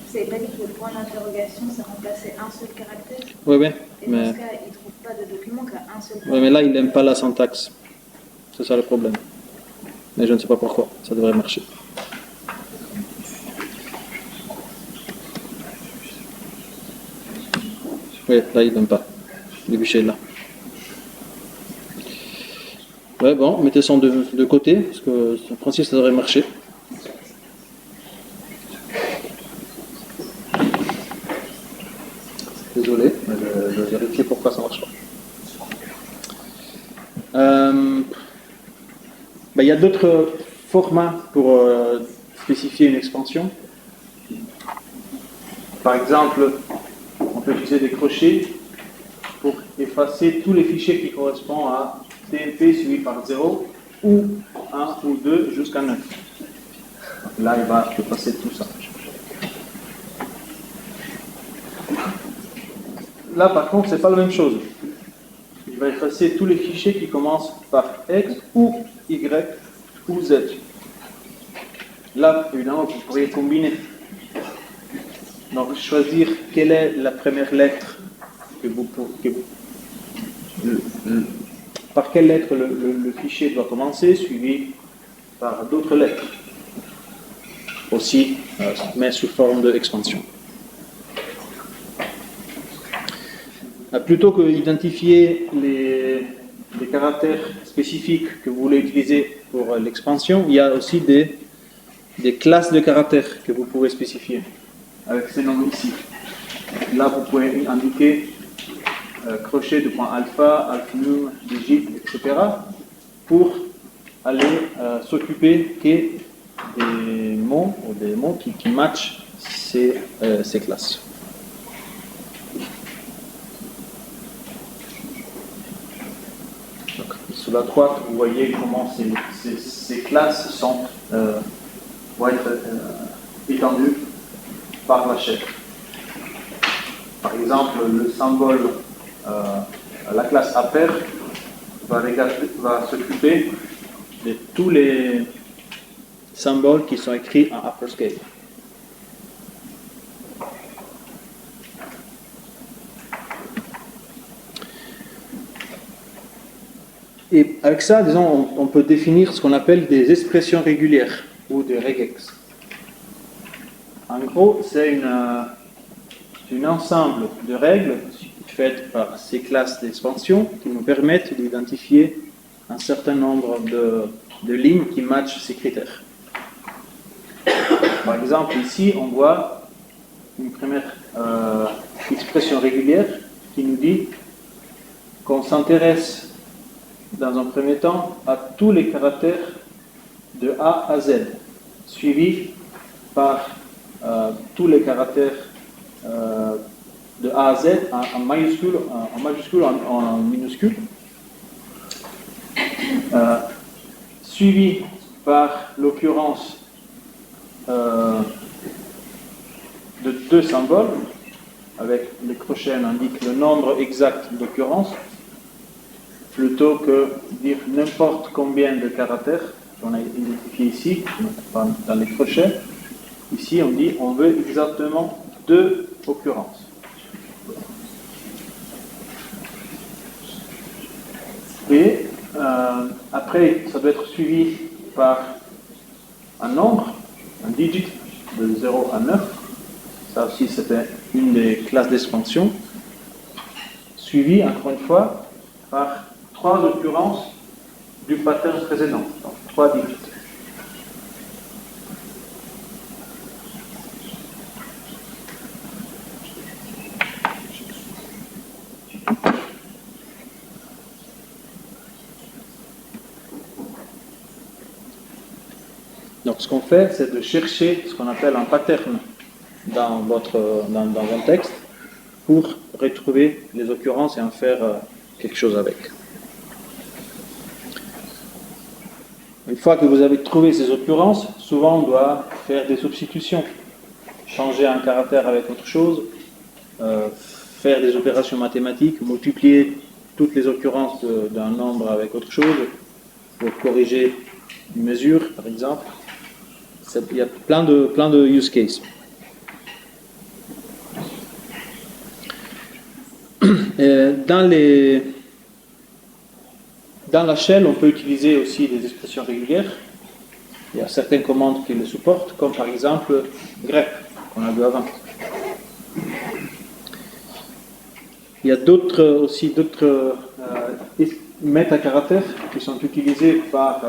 [SPEAKER 2] vous n'avez pas dit que le point d'interrogation, ça remplaçait un seul caractère?
[SPEAKER 1] Oui, oui.
[SPEAKER 2] Et dans ce cas, il ne trouve pas de document qui a un seul caractère.
[SPEAKER 1] Oui, mais là, il n'aime pas la syntaxe. C'est ça le problème. Mais je ne sais pas pourquoi. Ça devrait marcher. Oui, là, il n'aime pas. Le fichier est là. Ouais, bon, mettez ça de côté, parce que en principe, ça devrait marcher. Désolé, mais je vais vérifier pourquoi ça ne marche pas. Il y a d'autres formats pour spécifier une expansion. Par exemple, on peut utiliser des crochets pour effacer tous les fichiers qui correspondent à TMP suivi par 0 ou 1 ou 2 jusqu'à 9. Là, il va effacer tout ça. Là, par contre, c'est pas la même chose. Il va effacer tous les fichiers qui commencent par X ou Y ou Z. Là, évidemment, vous pourriez combiner. Donc, choisir quelle est la première lettre par quelle lettre le fichier doit commencer, suivi par d'autres lettres. Aussi, mais sous forme d'expansion. Plutôt que d'identifier les caractères spécifiques que vous voulez utiliser pour l'expansion, il y a aussi des classes de caractères que vous pouvez spécifier avec ces noms ici. Là, vous pouvez indiquer crochet de point alpha, alphanum, digit, etc. pour aller s'occuper des mots ou des mots qui matchent ces classes. Donc, sur la droite, vous voyez comment ces classes vont être étendues par la chaîne. Par exemple, le symbole, la classe APER va s'occuper de tous les symboles qui sont écrits en upperscale. Et avec ça, disons, on peut définir ce qu'on appelle des expressions régulières ou des regex. En gros, c'est un ensemble de règles faites par ces classes d'expansion qui nous permettent d'identifier un certain nombre de lignes qui matchent ces critères. Par exemple, ici, on voit une première expression régulière qui nous dit qu'on s'intéresse dans un premier temps à tous les caractères de A à Z, suivis par tous les caractères de A à Z en majuscule, en minuscule, suivi par l'occurrence de deux symboles, avec le crochet on indique le nombre exact d'occurrences, plutôt que dire n'importe combien de caractères qu'on a identifié ici, dans les crochets. Ici, on dit on veut exactement 2 occurrences. Et après, ça doit être suivi par un nombre, un digit de 0 à 9. Ça aussi, c'était une des classes d'expansion. Suivi, encore une fois, par 3 occurrences du pattern précédent, donc 3 digits. Donc ce qu'on fait, c'est de chercher ce qu'on appelle un pattern dans un texte pour retrouver les occurrences et en faire quelque chose avec. Une fois que vous avez trouvé ces occurrences, souvent on doit faire des substitutions, changer un caractère avec autre chose, faire des opérations mathématiques, multiplier toutes les occurrences d'un nombre avec autre chose, pour corriger une mesure, par exemple. Il y a plein de use cases. Dans la shell, on peut utiliser aussi des expressions régulières. Il y a certaines commandes qui le supportent, comme par exemple grep, qu'on a vu avant. Il y a d'autres métacaractères qui sont utilisés par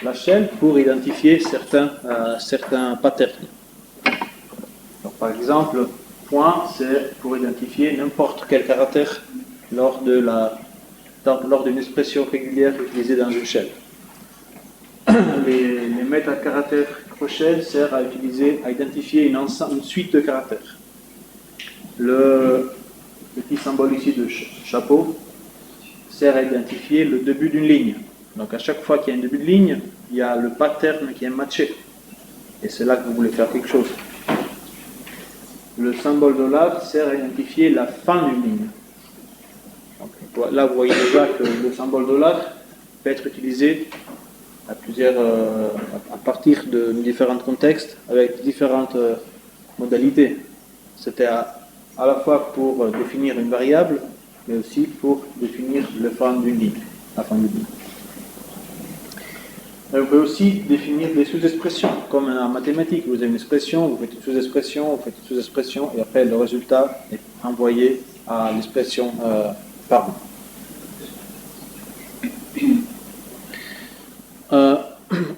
[SPEAKER 1] la shell pour identifier certains patterns. Donc, par exemple, point, c'est pour identifier n'importe quel caractère lors d'une expression régulière utilisée dans une shell. Les métacaractères crochet servent à identifier une suite de caractères. Le petit symbole ici de chapeau sert à identifier le début d'une ligne. Donc à chaque fois qu'il y a un début de ligne, il y a le pattern qui est matché. Et c'est là que vous voulez faire quelque chose. Le symbole $, sert à identifier la fin d'une ligne. Donc, là, vous voyez déjà que le symbole $, peut être utilisé à partir de différents contextes, avec différentes modalités. C'était à la fois pour définir une variable, mais aussi pour définir la fin d'une ligne. On peut aussi définir des sous-expressions, comme en mathématiques. Vous avez une expression, vous faites une sous-expression, vous faites une sous-expression, et après le résultat est envoyé à l'expression par.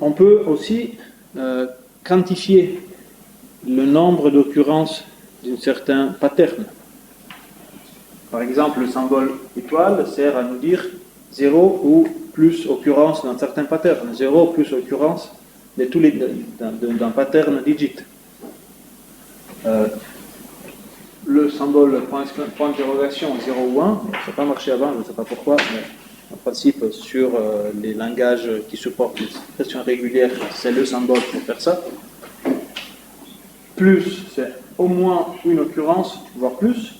[SPEAKER 1] On peut aussi quantifier le nombre d'occurrences d'un certain pattern. Par exemple, le symbole étoile sert à nous dire 0 ou plus occurrence d'un certain pattern, 0 plus occurrence d'un pattern digit. Le symbole point d'interrogation 0 ou 1, ça n'a pas marché avant, je ne sais pas pourquoi, mais en principe sur les langages qui supportent les expressions régulières, c'est le symbole pour faire ça. Plus, c'est au moins une occurrence, voire plus.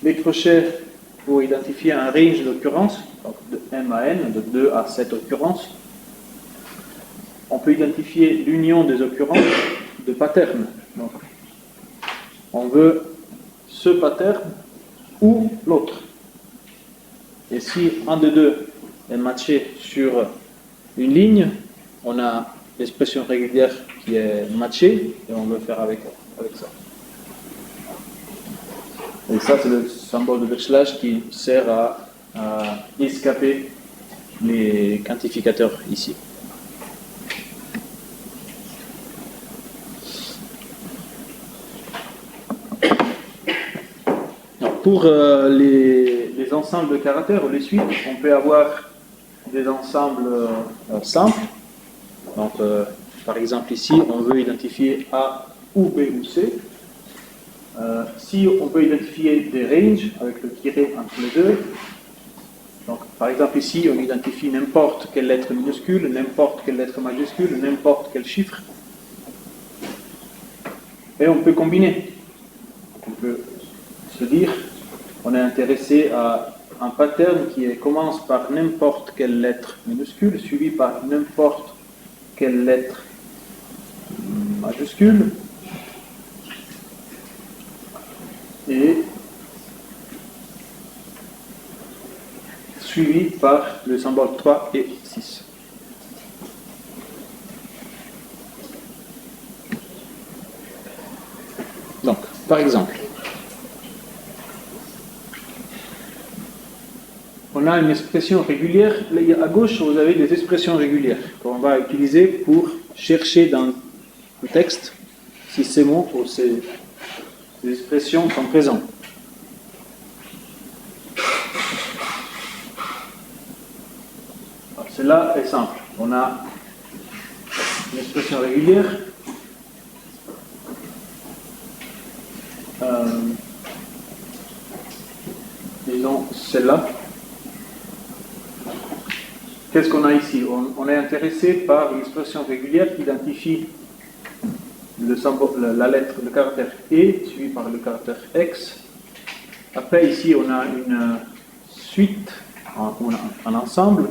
[SPEAKER 1] Les crochets pour identifier un range d'occurrences, donc de M à N, de 2 à 7 occurrences. on peut identifier l'union des occurrences de patterns. Donc, on veut ce pattern ou l'autre. Et si un des deux est matché sur une ligne, on a l'expression régulière qui est matchée et on veut faire avec ça. Et ça, c'est le symbole de Dirichlet qui sert à escaper les quantificateurs ici. Donc, pour les ensembles de caractères ou les suites, on peut avoir des ensembles simples. Donc, par exemple, ici, on veut identifier A ou B ou C. Si on peut identifier des ranges avec le tiré entre les deux, donc par exemple ici on identifie n'importe quelle lettre minuscule, n'importe quelle lettre majuscule, n'importe quel chiffre, et on peut combiner. On peut se dire, on est intéressé à un pattern qui commence par n'importe quelle lettre minuscule, suivi par n'importe quelle lettre majuscule, et suivi par le symbole 3 et 6. Donc, par exemple, on a une expression régulière. Là, à gauche, vous avez des expressions régulières qu'on va utiliser pour chercher dans le texte si ces mots ou ces expressions sont présentes. Celle-là est simple. On a une expression régulière. Disons celle-là. Qu'est-ce qu'on a ici? On est intéressé par une expression régulière qui identifie le symbole, la lettre, le caractère E, suivi par le caractère X. Après, ici, on a une suite, un ensemble,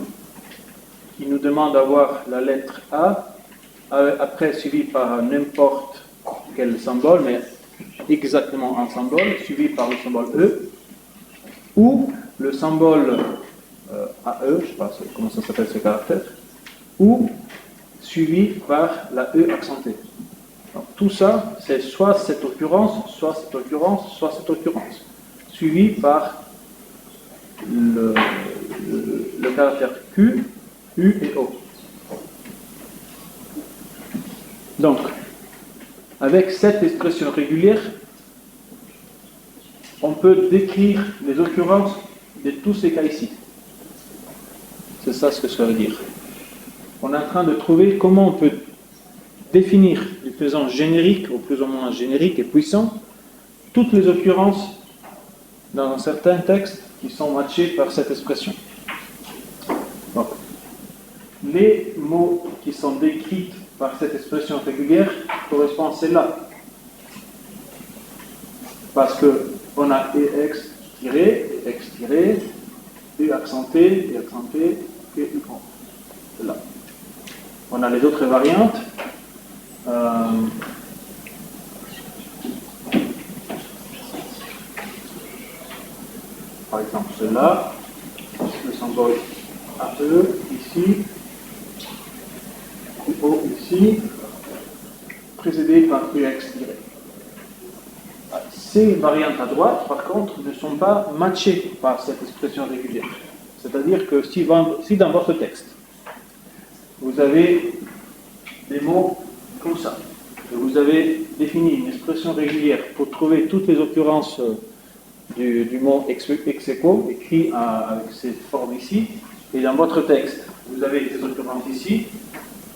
[SPEAKER 1] qui nous demande d'avoir la lettre A, après suivi par n'importe quel symbole, mais exactement un symbole, suivi par le symbole E, ou le symbole AE, je ne sais pas comment ça s'appelle ce caractère, ou suivi par la E accentée. Donc, tout ça, c'est soit cette occurrence, soit cette occurrence, soit cette occurrence, suivi par le caractère Q, U et O. Donc, avec cette expression régulière, on peut décrire les occurrences de tous ces cas ici. C'est ça ce que ça veut dire. On est en train de trouver comment on peut définir de façon générique, ou plus ou moins générique et puissant, toutes les occurrences dans un certain texte qui sont matchés par cette expression. Donc, les mots qui sont décrits par cette expression régulière correspondent à celle-là. Parce qu'on a EX tiré, EX tiré, U accenté, et U grand. Là. On a les autres variantes. Par exemple, celle-là, le symbole AE ici, O ici, précédé par UX tiré. Ces variantes à droite, par contre, ne sont pas matchées par cette expression régulière. C'est-à-dire que si dans votre texte, vous avez des mots comme ça, et vous avez défini une expression régulière pour trouver toutes les occurrences du mot ex aequo, écrit avec cette forme ici, et dans votre texte, vous avez des occurrences ici,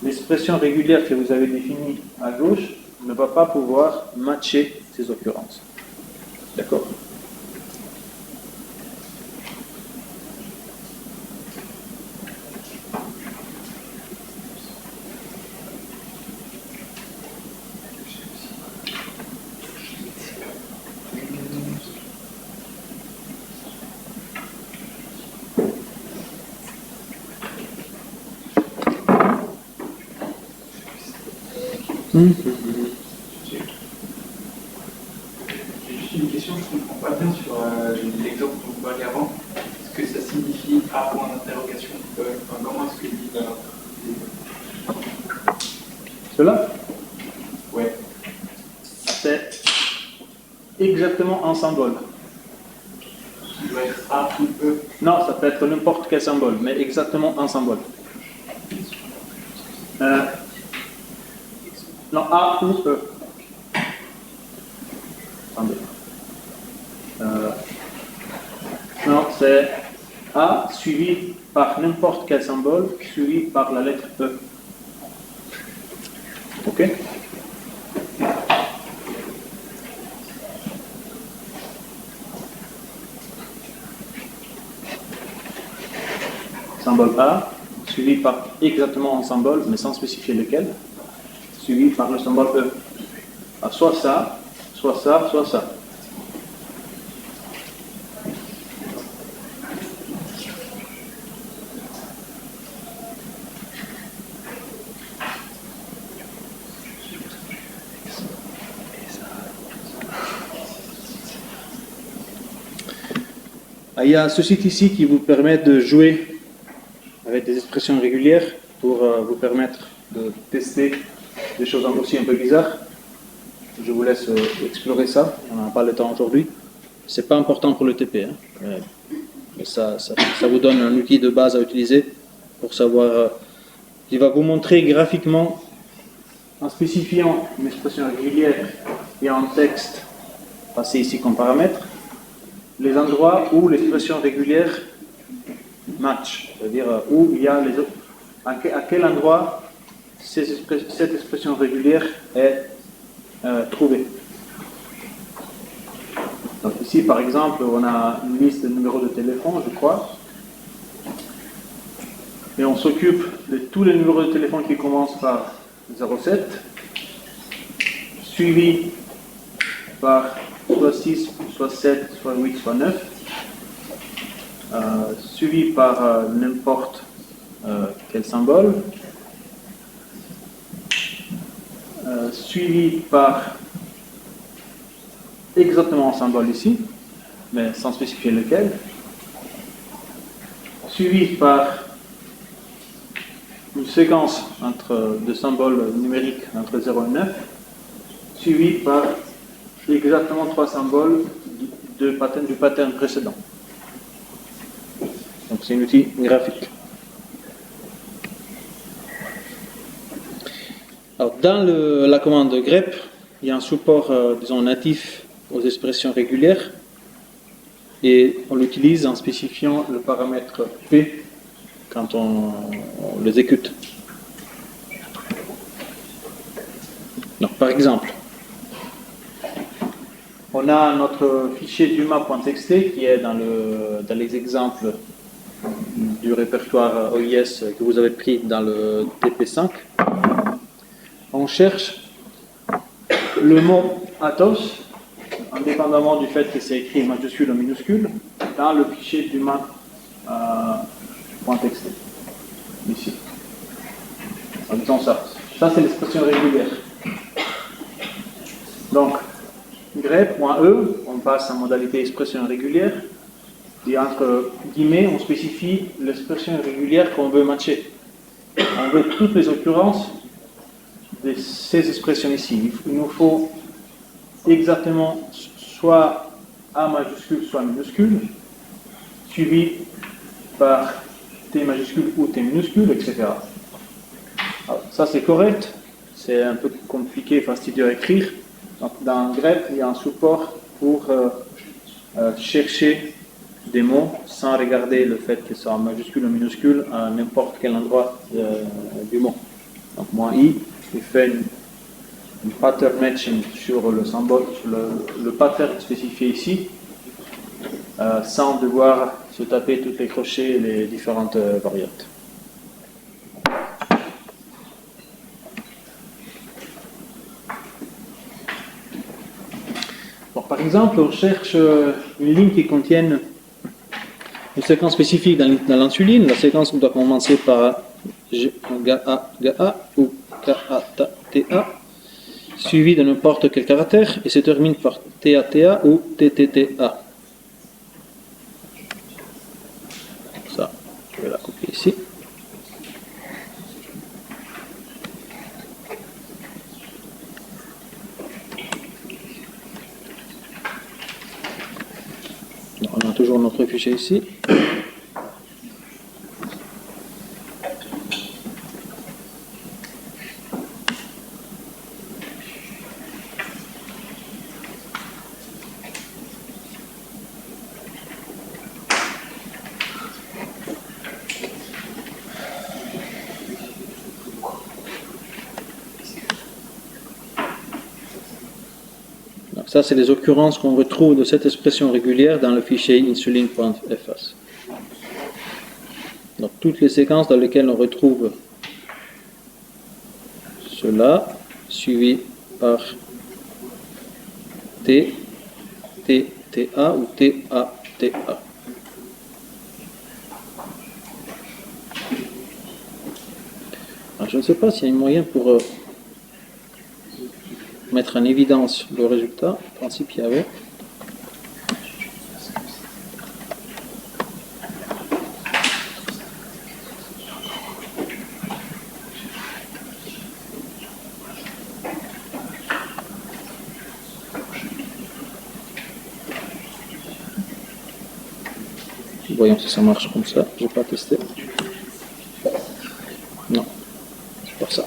[SPEAKER 1] l'expression régulière que vous avez définie à gauche ne va pas pouvoir matcher ces occurrences. D'accord?
[SPEAKER 6] J'ai juste une question, je ne comprends pas bien sur l'exemple dont vous parliez avant. Est-ce que ça signifie A point d'interrogation enfin, comment est-ce que dit
[SPEAKER 1] Cela
[SPEAKER 6] Ouais.
[SPEAKER 1] C'est exactement un symbole.
[SPEAKER 6] Il doit être A ou E.
[SPEAKER 1] Non, ça peut être n'importe quel symbole, mais exactement un symbole. Non, A ou E. Attendez. Non, c'est A suivi par n'importe quel symbole, suivi par la lettre E. Ok? Symbole A, suivi par exactement un symbole, mais sans spécifier lequel, suivi par le symbole E. Ah, soit ça, soit ça, soit ça. Il y a ce site ici qui vous permet de jouer avec des expressions régulières pour vous permettre de tester des choses aussi un peu bizarres. Je vous laisse explorer ça, on n'a pas le temps aujourd'hui. C'est pas important pour le TP, hein. Mais ça vous donne un outil de base à utiliser pour savoir. Il va vous montrer graphiquement, en spécifiant une expression régulière et un texte passé ici comme paramètre, les endroits où l'expression régulière match, c'est-à-dire où il y a les autres, à quel endroit cette expression régulière est trouvée. Donc ici, par exemple, on a une liste de numéros de téléphone, je crois, et on s'occupe de tous les numéros de téléphone qui commencent par 07, suivi par soit 6, soit 7, soit 8, soit 9, suivi par n'importe quel symbole, suivi par exactement un symbole ici, mais sans spécifier lequel, suivi par une séquence de symboles numériques entre 0 et 9, suivi par exactement 3 symboles du pattern précédent. Donc c'est un outil graphique. Alors dans la commande grep, il y a un support, disons, natif aux expressions régulières et on l'utilise en spécifiant le paramètre P quand on l'exécute. Donc par exemple, on a notre fichier duma.txt qui est dans les exemples du répertoire OIS que vous avez pris dans le TP5. On cherche le mot Athos, indépendamment du fait que c'est écrit majuscule ou minuscule, dans le fichier duma.txt. Ici. En disant ça. Ça, c'est l'expression régulière. Donc, grep.e, on passe en modalité expression régulière, et entre guillemets, on spécifie l'expression régulière qu'on veut matcher. On veut toutes les occurrences de ces expressions ici. Il nous faut exactement soit A majuscule, soit minuscule, suivi par T majuscule ou T minuscule, etc. Alors, ça c'est correct, c'est un peu compliqué, fastidieux à écrire. Donc, dans grep, il y a un support pour chercher des mots sans regarder le fait que ce soit majuscule ou minuscule à n'importe quel endroit du mot. Donc -i, il fait une pattern matching sur le symbole, sur le pattern spécifié ici, sans devoir se taper tous les crochets et les différentes variantes. Bon, par exemple, on cherche une ligne qui contienne une séquence spécifique dans l'insuline. La séquence doit commencer par GA ou KATA. suivi de n'importe quel caractère et se termine par TATA ou TTTA. Ça, je vais la copier ici. On a toujours notre fichier ici. Ça, c'est les occurrences qu'on retrouve de cette expression régulière dans le fichier insuline.fs. Donc, toutes les séquences dans lesquelles on retrouve cela, suivi par T, T, TA ou TATA. Alors, je ne sais pas s'il y a un moyen pour mettre en évidence le résultat. En principe, il y avait. Voyons si ça marche comme ça. Je n'ai pas testé. Non, c'est pas ça.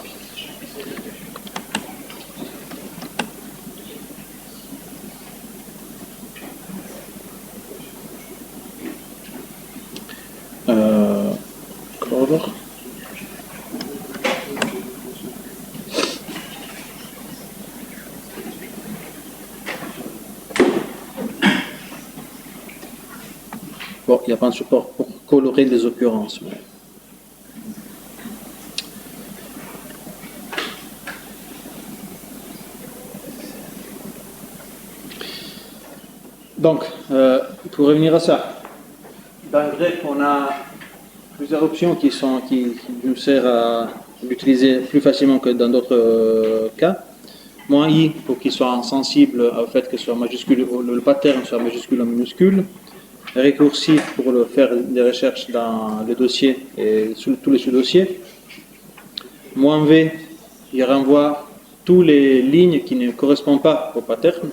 [SPEAKER 1] Color. Bon, il n'y a pas de support pour colorer les occurrences. Mais... Donc, pour revenir à ça, dans le grep, on a plusieurs options qui nous servent à l'utiliser plus facilement que dans d'autres cas. Moins I pour qu'il soit sensible au fait que ce soit majuscule, le pattern soit majuscule ou minuscule. Récursif pour faire des recherches dans le dossier et sur tous les sous-dossiers. Moins V, il renvoie toutes les lignes qui ne correspondent pas au pattern,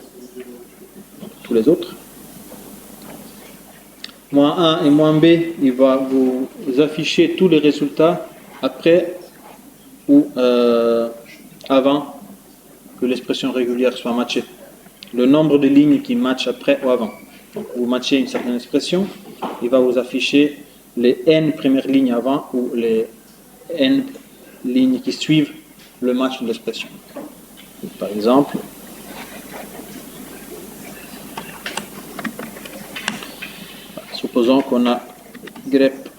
[SPEAKER 1] tous les autres. Moins A et moins B, il va vous afficher tous les résultats après ou avant que l'expression régulière soit matchée. Le nombre de lignes qui matchent après ou avant. Donc vous matchez une certaine expression, il va vous afficher les N premières lignes avant ou les N lignes qui suivent le match de l'expression. Par exemple, supposons qu'on a grep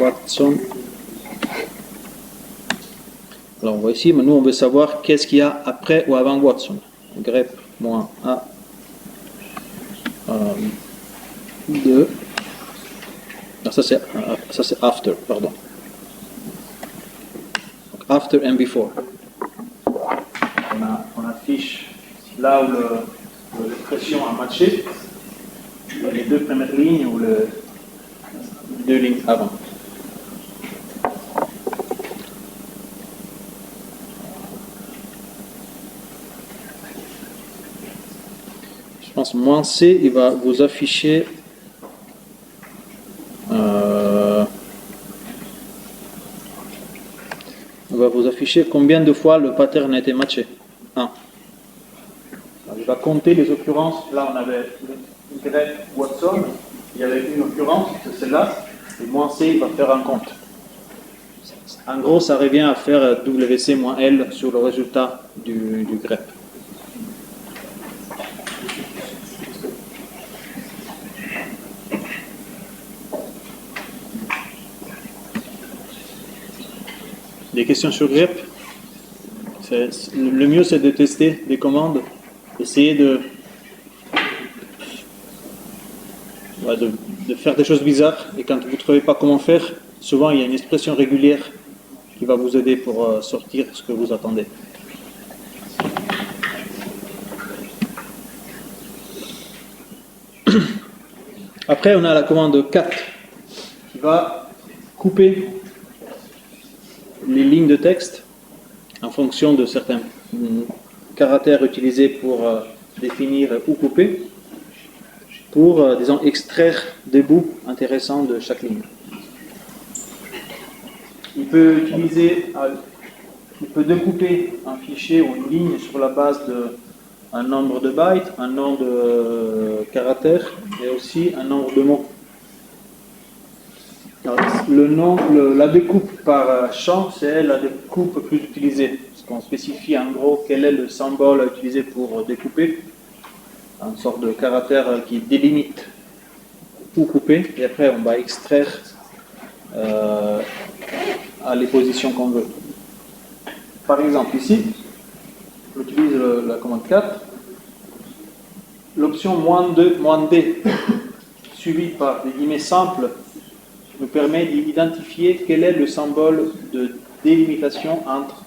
[SPEAKER 1] Watson. Alors on voit ici, mais nous on veut savoir qu'est-ce qu'il y a après ou avant Watson. Grep moins A 2. Non, ça c'est after, pardon. Donc, after and before. On affiche là où l'expression a matché, les deux premières lignes ou les deux lignes avant. Je pense moins C, il va vous afficher combien de fois le pattern a été matché. 1. Il va compter les occurrences. Là, on avait une grep Watson, il y avait une occurrence, c'est celle-là, et moins C, il va faire un compte. En gros, ça revient à faire WC moins L sur le résultat du grep. Des questions sur grep? Le mieux, c'est de tester des commandes, essayer de faire des choses bizarres, et quand vous ne trouvez pas comment faire, souvent il y a une expression régulière qui va vous aider pour sortir ce que vous attendez. Après, on a la commande cat qui va couper les lignes de texte en fonction de certains caractères utilisés pour définir ou couper, pour, disons, extraire des bouts intéressants de chaque ligne. Il peut découper un fichier ou une ligne sur la base d'un nombre de bytes, un nombre de caractères et aussi un nombre de mots. Alors, la découpe par champ, c'est la découpe plus utilisée, parce qu'on spécifie en gros quel est le symbole à utiliser pour découper, une sorte de caractère qui délimite où couper, et après on va extraire à les positions qu'on veut. Par exemple ici, j'utilise la commande 4, l'option -d suivie par des guillemets simples nous permet d'identifier quel est le symbole de délimitation entre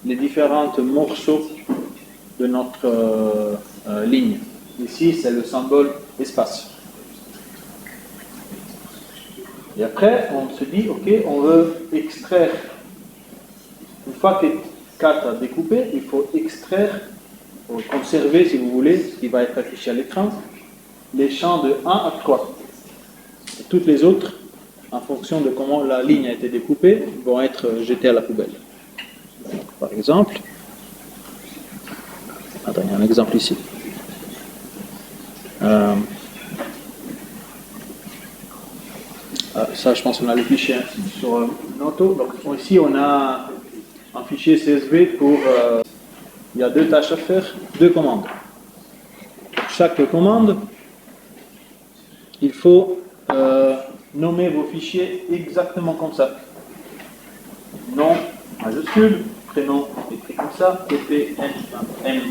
[SPEAKER 1] les différents morceaux de notre ligne. Ici, c'est le symbole espace. Et après, on se dit, ok, on veut extraire. Une fois que 4 a découpé, il faut extraire, ou conserver, si vous voulez, ce qui va être affiché à l'écran, les champs de 1 à 3. Et toutes les autres, en fonction de comment la ligne a été découpée, vont être jetées à la poubelle. Donc, par exemple, il y a un exemple ici. Ça, je pense qu'on a le fichier sur Noto. Donc, ici, on a un fichier CSV pour... il y a 2 tâches à faire, 2 commandes. Pour chaque commande, il faut nommer vos fichiers exactement comme ça. Nom majuscule, prénom écrit comme ça, TP, N.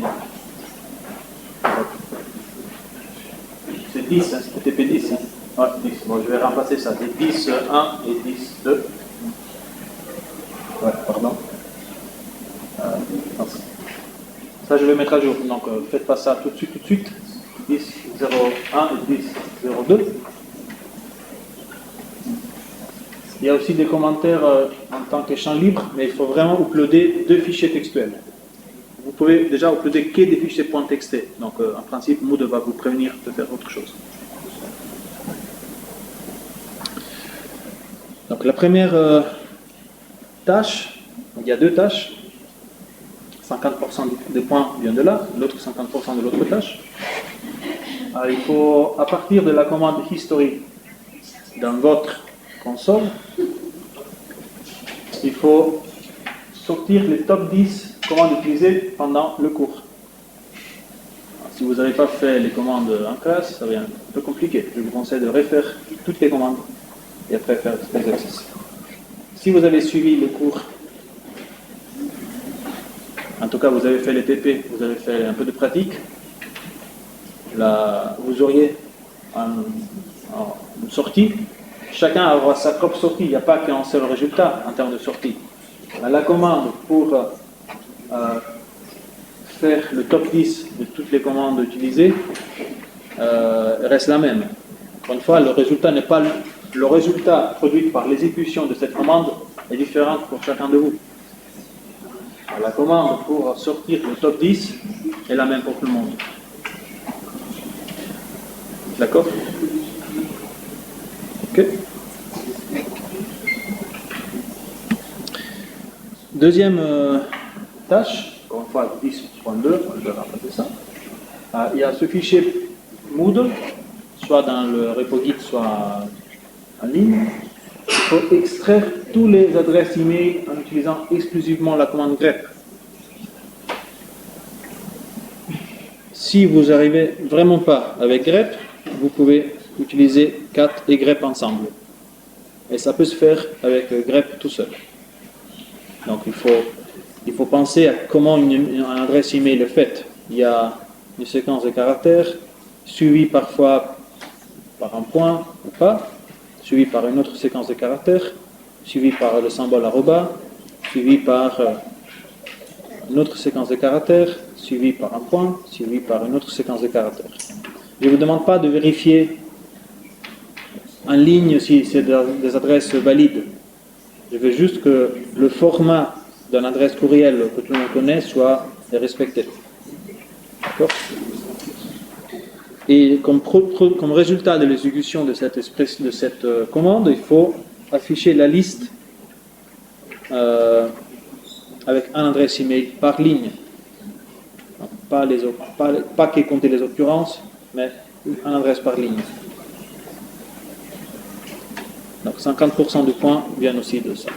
[SPEAKER 1] C'est 10, hein, c'est TP 10. Hein. Ouais, 10. Bon, je vais remplacer ça. C'est 10, 1 et 10, 2. Ouais, pardon. Ça, je vais mettre à jour. Donc, faites pas ça tout de suite. 10, 0, 1 et 10, 0, 2. Il y a aussi des commentaires en tant que champ libre, mais il faut vraiment uploader 2 fichiers textuels. Vous pouvez déjà uploader que des fichiers .txt. Donc, en principe, Moodle va vous prévenir de faire autre chose. Donc, la première tâche, il y a 2 tâches. 50% des points vient de là, l'autre 50% de l'autre tâche. Alors, il faut, à partir de la commande history dans votre console, il faut sortir les top 10 commandes utilisées pendant le cours. Alors, si vous n'avez pas fait les commandes en classe, ça devient un peu compliqué. Je vous conseille de refaire toutes les commandes et après faire l'exercice. Si vous avez suivi le cours, en tout cas vous avez fait les TP, vous avez fait un peu de pratique, là, vous auriez une sortie. Chacun aura sa propre sortie, il n'y a pas qu'un seul résultat en termes de sortie. La commande pour faire le top 10 de toutes les commandes utilisées reste la même. Encore une fois, le résultat n'est pas le résultat produit par l'exécution de cette commande est différent pour chacun de vous. La commande pour sortir le top 10 est la même pour tout le monde. D'accord? Ok. Deuxième tâche, encore une fois 10.2, je vais rappeler ça. Il y a ce fichier Moodle, soit dans le repo Git, soit en ligne. Il faut extraire toutes les adresses email en utilisant exclusivement la commande grep. Si vous n'arrivez vraiment pas avec grep, vous pouvez utiliser cat et grep ensemble. Et ça peut se faire avec grep tout seul. Donc il faut penser à comment une adresse email est faite. Il y a une séquence de caractères, suivie parfois par un point ou pas, suivie par une autre séquence de caractères, suivie par le symbole arroba, suivie par une autre séquence de caractères, suivie par un point, suivie par une autre séquence de caractères. Je ne vous demande pas de vérifier en ligne si c'est des adresses valides. Je veux juste que le format d'une adresse courriel que tout le monde connaît soit respecté. D'accord? Et comme résultat de l'exécution de cette commande, il faut afficher la liste avec un adresse email par ligne. Pas qui compter les occurrences, mais une adresse par ligne. Donc 50% du point viennent aussi de ça.